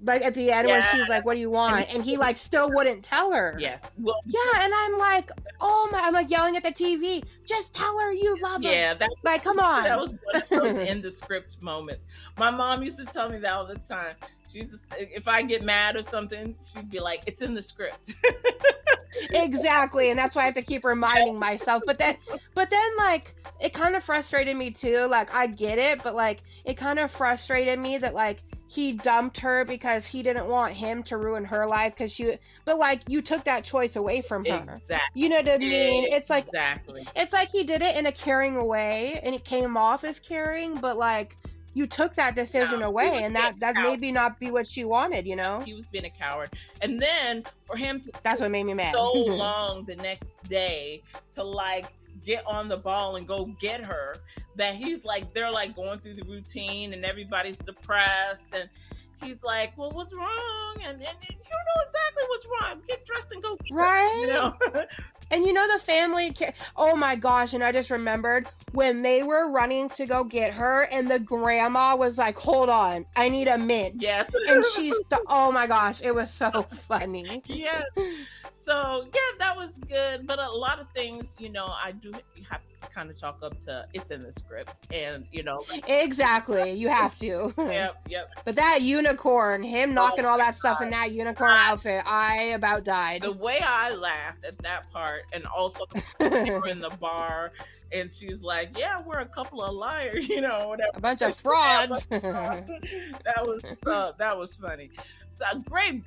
Like at the end when she was like, "What do you want?" And he like still wouldn't tell her. Yes. Well, yeah, and I'm like, oh my! I'm like yelling at the TV. Just tell her you love her. Yeah, that like come on. That was one of those in the script moments. My mom used to tell me that all the time. She used to, if I get mad or something, she'd be like, "It's in the script." Exactly, and that's why I have to keep reminding myself. But then like it kind of frustrated me too. Like I get it, but like it kind of frustrated me that like he dumped her because he didn't want him to ruin her life but like you took that choice away from her. Exactly. You know what I mean? It's like exactly. It's like he did it in a caring way and it came off as caring, but like you took that decision away and that maybe not be what she wanted, you know? He was being a coward. And then for him to that's what made me mad. So long the next day to like get on the ball and go get her, that he's like, they're like going through the routine and everybody's depressed and he's like, well, what's wrong? And you know exactly what's wrong. Get dressed and go get right her, you know? And you know the family oh my gosh, and I just remembered when they were running to go get her and the grandma was like, hold on, I need a mint. Yes. And she's oh my gosh, it was so funny. Yes. So yeah, that was good, but a lot of things, you know, I do have to kind of chalk up to it's in the script, and you know, like, exactly, you have to. Yep. But that unicorn, him knocking all that stuff in that unicorn outfit, I about died. The way I laughed at that part, and also they were in the bar, and she's like, "Yeah, we're a couple of liars, you know, whatever, a bunch of frauds." That was funny. So great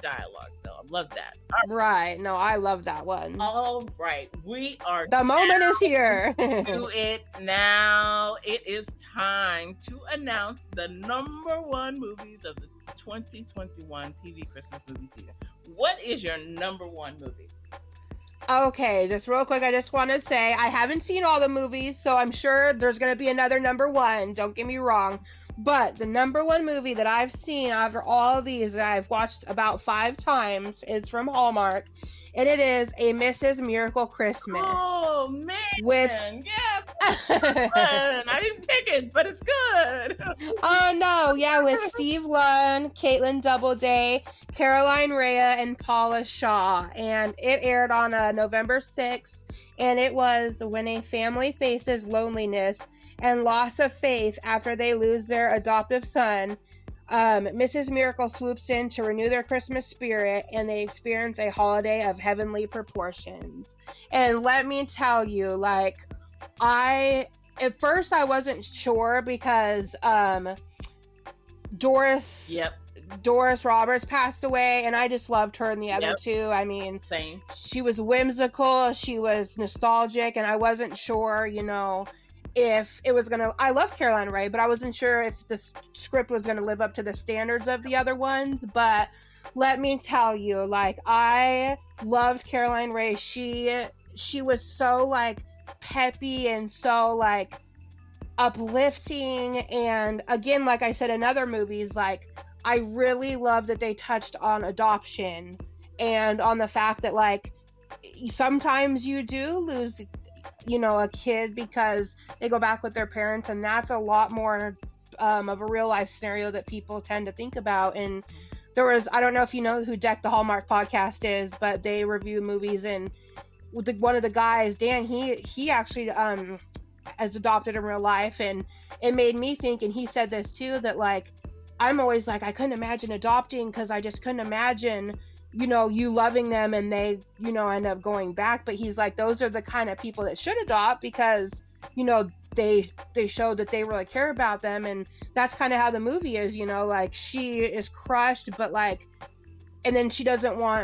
dialogue, though. I love that. Right. No, I love that one. All right. We are. The moment is here. To it now. It is time to announce the number one movies of the 2021 TV Christmas movie season. What is your number one movie? Okay, just real quick, I just want to say I haven't seen all the movies, so I'm sure there's going to be another number one. Don't get me wrong. But the number one movie that I've seen after all of these that I've watched about 5 times is from Hallmark, and it is A Mrs. Miracle Christmas Oh with man, yes, fun. I didn't pick it, but it's good. Oh no, yeah, with Steve Lunn, Caitlin Doubleday, Caroline Rhea, and Paula Shaw. And it aired on November 6th. And it was when a family faces loneliness and loss of faith after they lose their adoptive son. Mrs. Miracle swoops in to renew their Christmas spirit, and they experience a holiday of heavenly proportions. And let me tell you, like, I at first I wasn't sure because Doris Yep, Doris Roberts passed away, and I just loved her in the other yep, two. I mean, same. she was whimsical, she was nostalgic, and I wasn't sure, if it was gonna. I love Caroline Ray, but I wasn't sure if the script was gonna live up to the standards of the other ones. But let me tell you, like, I loved Caroline Ray. She was so like peppy and so like uplifting, and again, like I said in other movies, like, I really love that they touched on adoption and on the fact that, like, sometimes you do lose a kid because they go back with their parents, and that's a lot more of a real life scenario that people tend to think about. And I don't know if you know who Deck the Hallmark podcast is, but they review movies, and one of the guys, Dan, he actually has adopted in real life, and it made me think, and he said this too, that, like, I'm always like, I couldn't imagine adopting because I just couldn't imagine you loving them and they end up going back. But he's like, those are the kind of people that should adopt because they showed that they really care about them. And that's kind of how the movie is, like, she is crushed, but like, and then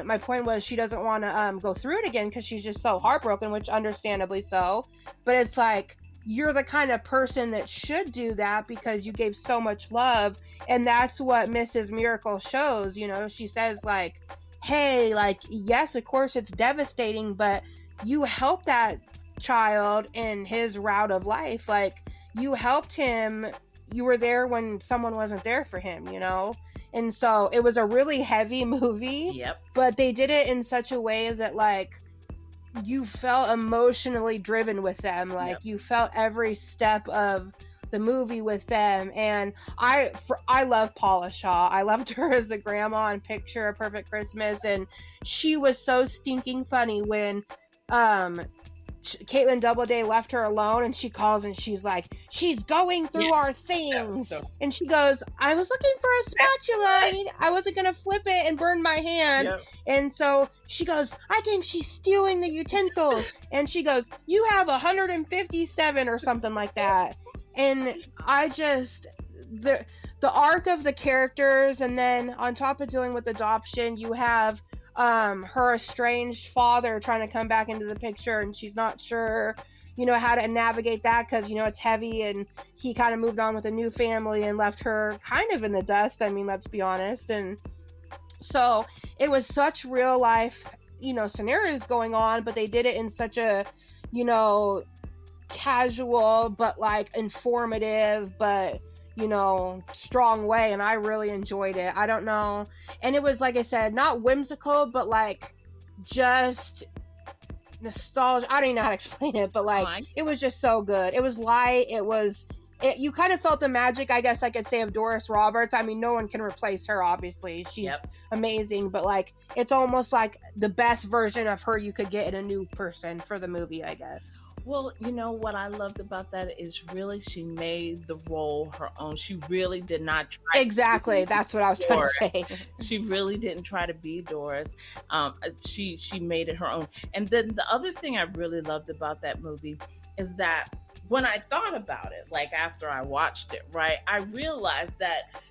my point was, she doesn't want to go through it again because she's just so heartbroken, which understandably so. But it's like, you're the kind of person that should do that because you gave so much love. And that's what Mrs. Miracle shows. She says, like, hey, like, yes, of course it's devastating, but you helped that child in his route of life. Like, you helped him. You were there when someone wasn't there for him, And so it was a really heavy movie. Yep. But they did it in such a way that, like, you felt emotionally driven with them. Like, Yep. you felt every step of the movie with them. And I love Paula Shaw. I loved her as the grandma in Picture a Perfect Christmas, and she was so stinking funny when Caitlin Doubleday left her alone, and she calls and she's like, she's going through our things. So... And she goes, I was looking for a spatula. I wasn't going to flip it and burn my hand. Yep. And so she goes, I think she's stealing the utensils. And she goes, you have 157 or something like that. And I just, the arc of the characters, and then on top of dealing with adoption, you have her estranged father trying to come back into the picture, and she's not sure how to navigate that because it's heavy, and he kind of moved on with a new family and left her kind of in the dust. I mean, let's be honest. And so it was such real life scenarios going on, but they did it in such a casual but like informative but strong way, and I really enjoyed it. I don't know, and it was, like I said, not whimsical, but like just nostalgia. I don't even know how to explain it, but like, it was just so good. It was light. You kind of felt the magic, I guess I could say, of Doris Roberts. I mean, no one can replace her, obviously. She's amazing, but like, it's almost like the best version of her you could get in a new person for the movie, I guess. Well, what I loved about that is really she made the role her own. She really did not try. Exactly, that's what I was trying to say. She really didn't try to be Doris. She made it her own. And then the other thing I really loved about that movie is that when I thought about it, like after I watched it, right, I realized that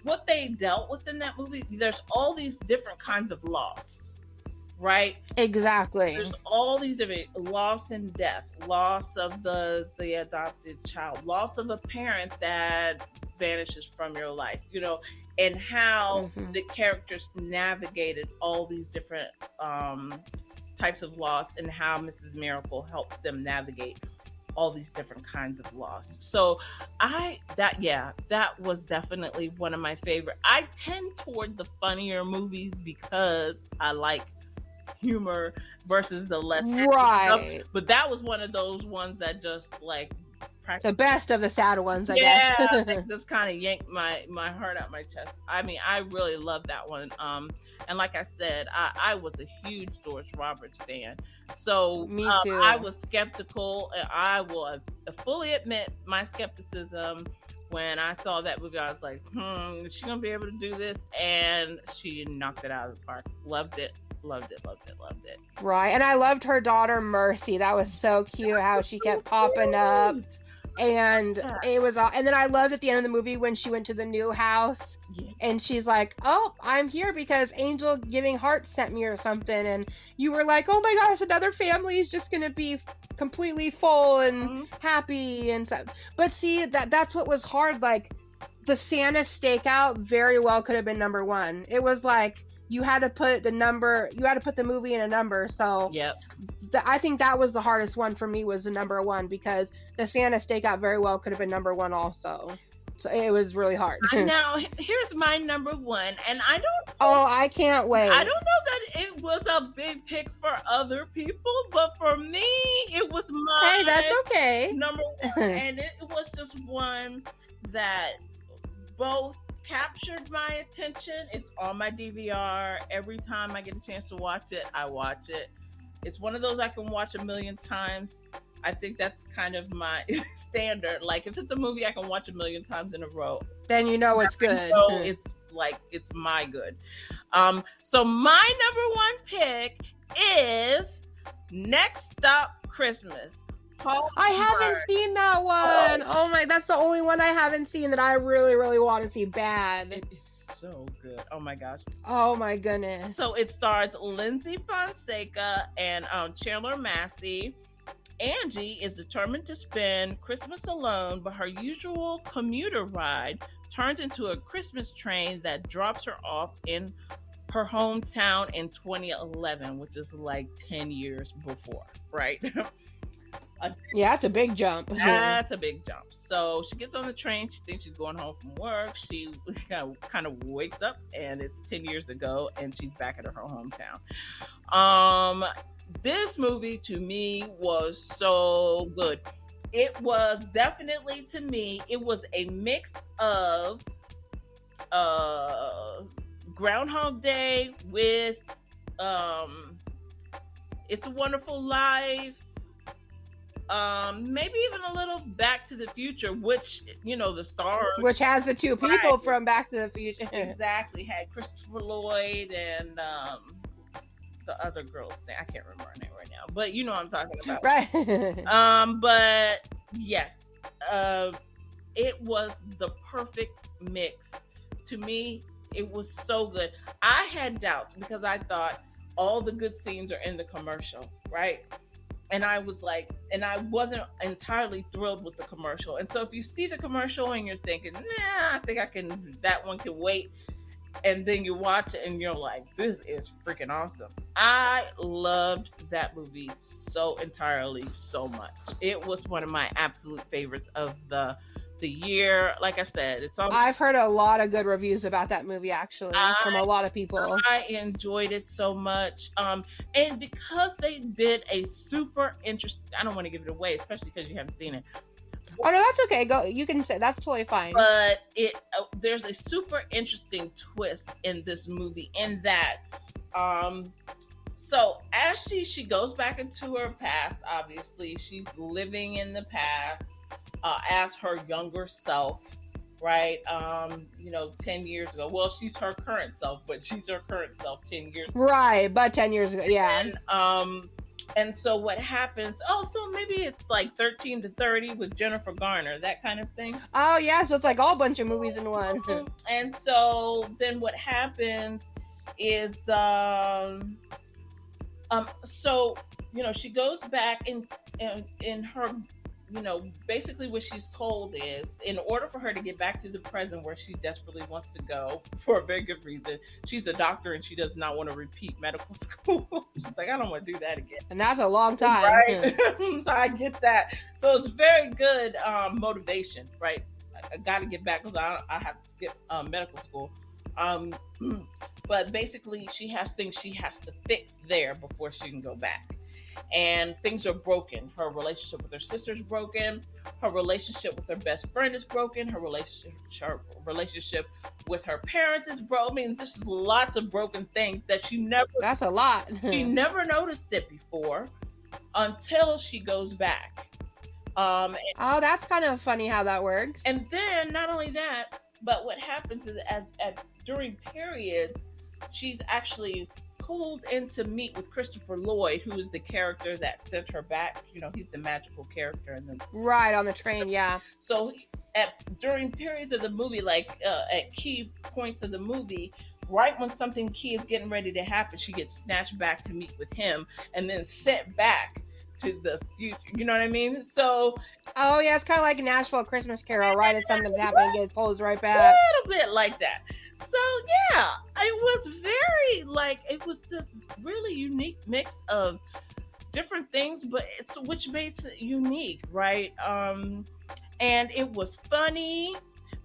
what they dealt with in that movie, there's all these different kinds of loss. Right? Exactly. There's all these different loss and death, loss of the adopted child, loss of a parent that vanishes from your life, and how the characters navigated all these different types of loss and how Mrs. Miracle helps them navigate all these different kinds of loss. So that was definitely one of my favorite. I tend toward the funnier movies because I like humor versus the less stuff. Right. But that was one of those ones that just like the best of the sad ones, I guess. Like, just kind of yanked my heart out my chest. I mean, I really love that one. And like I said, I was a huge George Roberts fan. So Me too. I was skeptical, and I will fully admit my skepticism when I saw that movie. I was like, is she gonna be able to do this? And she knocked it out of the park. Loved it. Right. And I loved her daughter Mercy. That was so cute how she kept popping up. And it was all, and then I loved at the end of the movie when she went to the new house and she's like, oh, I'm here because Angel Giving Heart sent me or something, and you were like, oh my gosh, another family is just gonna be completely full and happy and stuff. But see, that's what was hard. Like the Santa stakeout very well could have been number one. It was like you had to put the movie in a number. So I think that was the hardest one for me, was the number one, because the Santa stakeout very well could have been number one also. So it was really hard. Now here's my number one, and I don't. Oh, I can't wait. I don't know that it was a big pick for other people, but for me, it was my. Hey, that's okay. Number one, and it was just one that both captured my attention. It's on my DVR. Every time I get a chance to watch it, I watch it. It's one of those I can watch a million times. I think that's kind of my standard. Like if it's a movie I can watch a million times in a row, then you know it's good. So it's like it's my good. So my number one pick is Next Stop Christmas. I haven't seen that one. Oh my, that's the only one I haven't seen that I really, really want to see bad. It is so good. Oh my gosh. Oh my goodness. So it stars Lindsay Fonseca and Chandler Massey. Angie is determined to spend Christmas alone, but her usual commuter ride turns into a Christmas train that drops her off in her hometown in 2011, which is like 10 years before, right? Yeah, that's a big jump. That's a big jump. So she gets on the train. She thinks she's going home from work. She kind of wakes up, and it's 10 years ago, and she's back at her hometown. This movie to me was so good. It was definitely, to me, it was a mix of Groundhog Day with It's a Wonderful Life. Maybe even a little Back to the Future, which, the stars, which has the two people from Back to the Future. Exactly. Had Christopher Lloyd and the other girl's name. I can't remember her name right now, but you know what I'm talking about. Right. But yes, it was the perfect mix. To me, it was so good. I had doubts because I thought all the good scenes are in the commercial, right? And I was like, and I wasn't entirely thrilled with the commercial. And so if you see the commercial and you're thinking, I think that one can wait. And then you watch it and you're like, this is freaking awesome. I loved that movie so entirely, so much. It was one of my absolute favorites of the year. Like I said, it's on. I've heard a lot of good reviews about that movie, actually, from a lot of people. I enjoyed it so much. And because they did a super interesting, I don't want to give it away, especially because you haven't seen it. Oh no, that's okay. Go. You can say that's totally fine. But there's a super interesting twist in this movie in that, so as she goes back into her past, obviously she's living in the past as her younger self, right? 10 years ago. Well, she's her current self, but she's her current self 10 years ago. Right, but 10 years ago, yeah. And so what happens, so maybe it's like 13 to 30 with Jennifer Garner, that kind of thing. Oh, yeah, so it's like all bunch of movies in one. And so then what happens is, she goes back in her basically what she's told is, in order for her to get back to the present where she desperately wants to go for a very good reason, she's a doctor and she does not want to repeat medical school. She's like, I don't want to do that again. And that's a long time. Right. So I get that. So it's very good motivation, right? I got to get back because I have to skip medical school. But basically, she has things she has to fix there before she can go back. And things are broken. Her relationship with her sister's broken. Her relationship with her best friend is broken. Her relationship with her parents is broken. I mean, just lots of broken things that she never. That's a lot. She never noticed it before until she goes back. Oh, that's kind of funny how that works. And then not only that, but what happens is during periods, she's actually pulled in to meet with Christopher Lloyd, who is the character that sent her back. He's the magical character in the right on the train. Yeah. So during periods of the movie, like at key points of the movie, right when something key is getting ready to happen, she gets snatched back to meet with him, and then sent back to the future. You know what I mean? So. Oh yeah, it's kind of like Nashville Christmas Carol, right? As something's happening, it gets pulled right back. A little bit like that. So yeah, it was this really unique mix of different things, but which made it unique, right? And it was funny,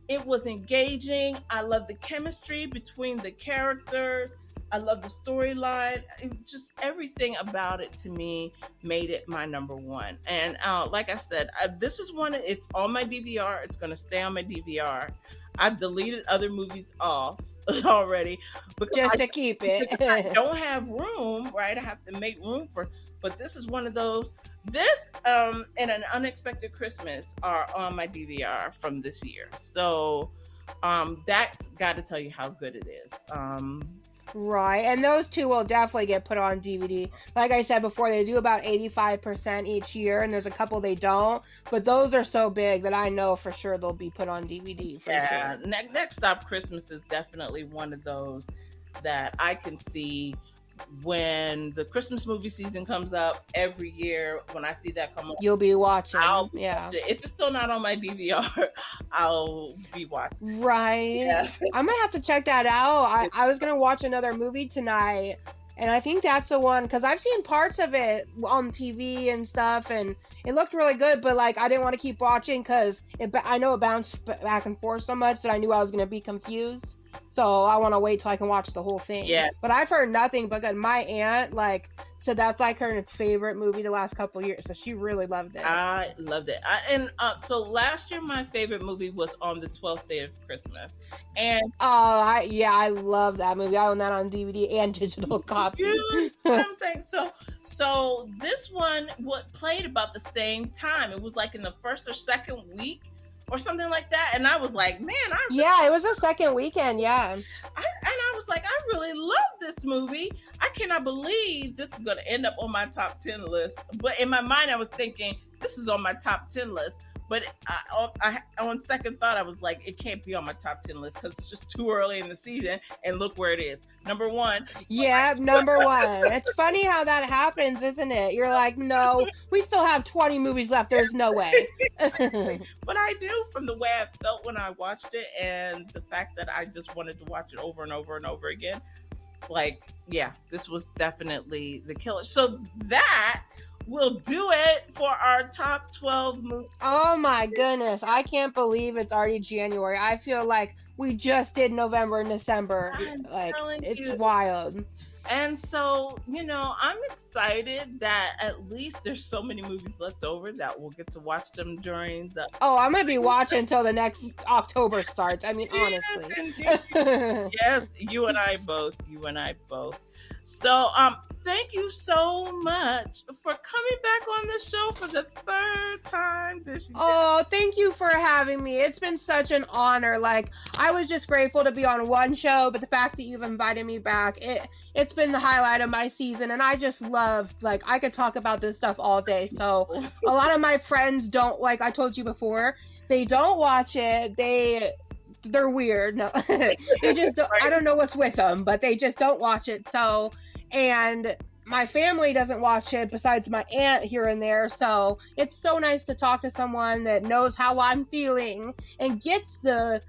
it was engaging. I love the chemistry between the characters. I love the storyline. Just everything about it to me made it my number one. And like I said, this is one. It's on my DVR. It's going to stay on my DVR. I've deleted other movies off already just to keep it. I don't have room, right? I have to make room for. But this is one of those. This and An Unexpected Christmas are on my DVR from this year. So that's got to tell you how good it is. Right, and those two will definitely get put on DVD. Like I said before, they do about 85% each year, and there's a couple they don't. But those are so big that I know for sure they'll be put on DVD for sure. Next Stop Christmas is definitely one of those that I can see when the Christmas movie season comes up every year. When I see that come up, you'll be watching. If it's still not on my DVR, I'll be watching. Right. Yes. I'm gonna have to check that out. I was gonna watch another movie tonight, and I think that's the one because I've seen parts of it on TV and stuff, and it looked really good. But like, I didn't want to keep watching because I know it bounced back and forth so much that I knew I was gonna be confused. So I want to wait till I can watch the whole thing. Yeah. But I've heard nothing but good. My aunt said that's like her favorite movie the last couple of years. So she really loved it. I loved it. So last year my favorite movie was On the 12th Day of Christmas. And I love that movie. I own that on DVD and digital copy. You know what I'm saying? So this one played about the same time. It was like in the first or second week or something like that, and I was like, man, it was a second weekend, yeah. And I was like, I really love this movie. I cannot believe this is going to end up on my top 10 list. But in my mind, I was thinking this is on my top 10 list. But on second thought, I was like, it can't be on my top 10 list because it's just too early in the season. And look where it is. Number one. Yeah, number one. It's funny how that happens, isn't it? You're like, no, we still have 20 movies left. There's no way. But I do, from the way I felt when I watched it and the fact that I just wanted to watch it over and over and over again. Like, yeah, this was definitely the killer. So that will do it for our top 12 movies. Oh my goodness. I can't believe it's already January. I feel like we just did November and December. It's wild. And so, I'm excited that at least there's so many movies left over that we'll get to watch them during the... Oh, I'm going to be watching until the next October starts. I mean, honestly. Yes, you and I both. So, thank you so much for coming back on the show for the third time this year. Oh, thank you for having me. It's been such an honor. I was just grateful to be on one show, but the fact that you've invited me back, it's been the highlight of my season, and I just loved, I could talk about this stuff all day. So, a lot of my friends don't, like I told you before, they don't watch it. They're weird. No, they just don't, I don't know what's with them, but they just don't watch it. So, and my family doesn't watch it besides my aunt here and there, so it's so nice to talk to someone that knows how I'm feeling and gets the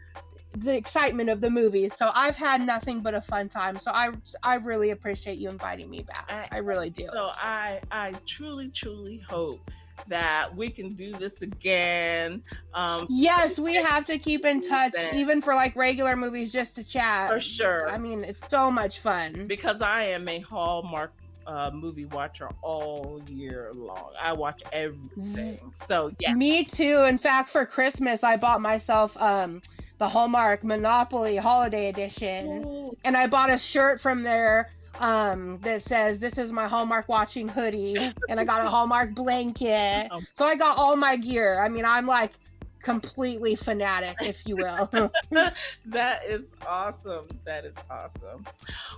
excitement of the movie. So I've had nothing but a fun time. So I really appreciate you inviting me back. I really do. So I truly hope that we can do this again. Yes, we have to keep in touch, even for like regular movies, just to chat. For sure. I mean, it's so much fun. Because I am a Hallmark movie watcher all year long. I watch everything. So yeah. Me too. In fact, for Christmas, I bought myself the Hallmark Monopoly Holiday Edition. Ooh. And I bought a shirt from there that says, "This is my Hallmark watching hoodie," and I got a Hallmark blanket. So I got all my gear. I mean, I'm like completely fanatic, if you will. That is awesome.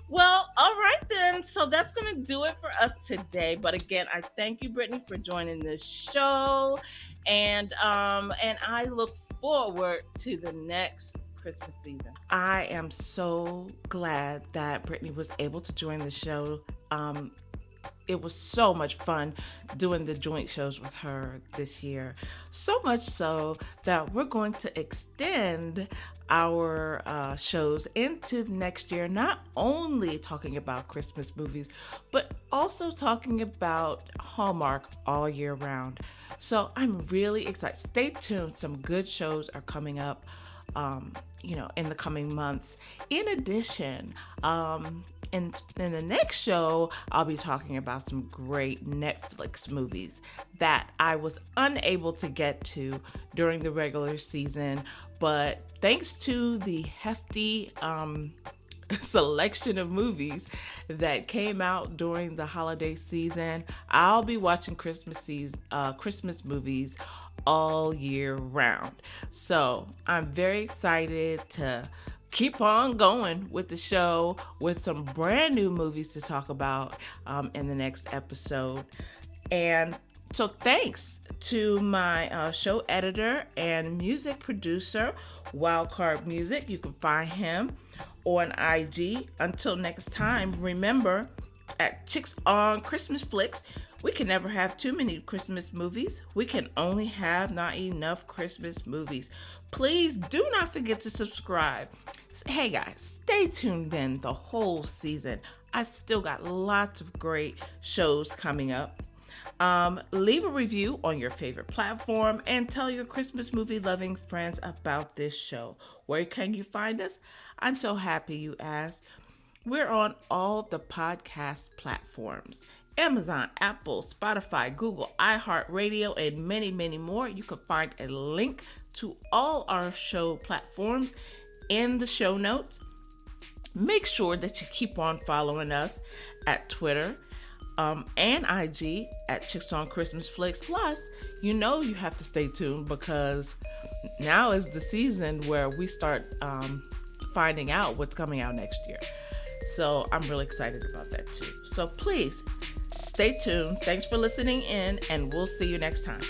Well, all right then. So that's going to do it for us today. But again, I thank you, Brittney, for joining this show, and I look forward to the next Christmas season. I am so glad that Brittney was able to join the show. It was so much fun doing the joint shows with her this year. So much so that we're going to extend our shows into next year, not only talking about Christmas movies, but also talking about Hallmark all year round. So I'm really excited. Stay tuned. Some good shows are coming up, in the coming months. In addition, in the next show, I'll be talking about some great Netflix movies that I was unable to get to during the regular season, but thanks to the hefty selection of movies that came out during the holiday season, I'll be watching Christmas movies all year round. So I'm very excited to keep on going with the show with some brand new movies to talk about in the next episode. And so thanks to my show editor and music producer, Wildcard Music. You can find him on IG. Until next time, remember, at Chicks on Christmas Flicks, we can never have too many Christmas movies. We can only have not enough Christmas movies. Please do not forget to subscribe. Hey guys, stay tuned in the whole season. I've still got lots of great shows coming up. Leave a review on your favorite platform and tell your Christmas movie loving friends about this show. Where can you find us? I'm so happy you asked. We're on all the podcast platforms: Amazon, Apple, Spotify, Google, iHeartRadio, and many, many more. You can find a link to all our show platforms in the show notes. Make sure that you keep on following us at Twitter and IG at Chicks on Christmas Flicks. Plus, you have to stay tuned because now is the season where we start finding out what's coming out next year. So I'm really excited about that too. So please stay tuned. Thanks for listening in, and we'll see you next time.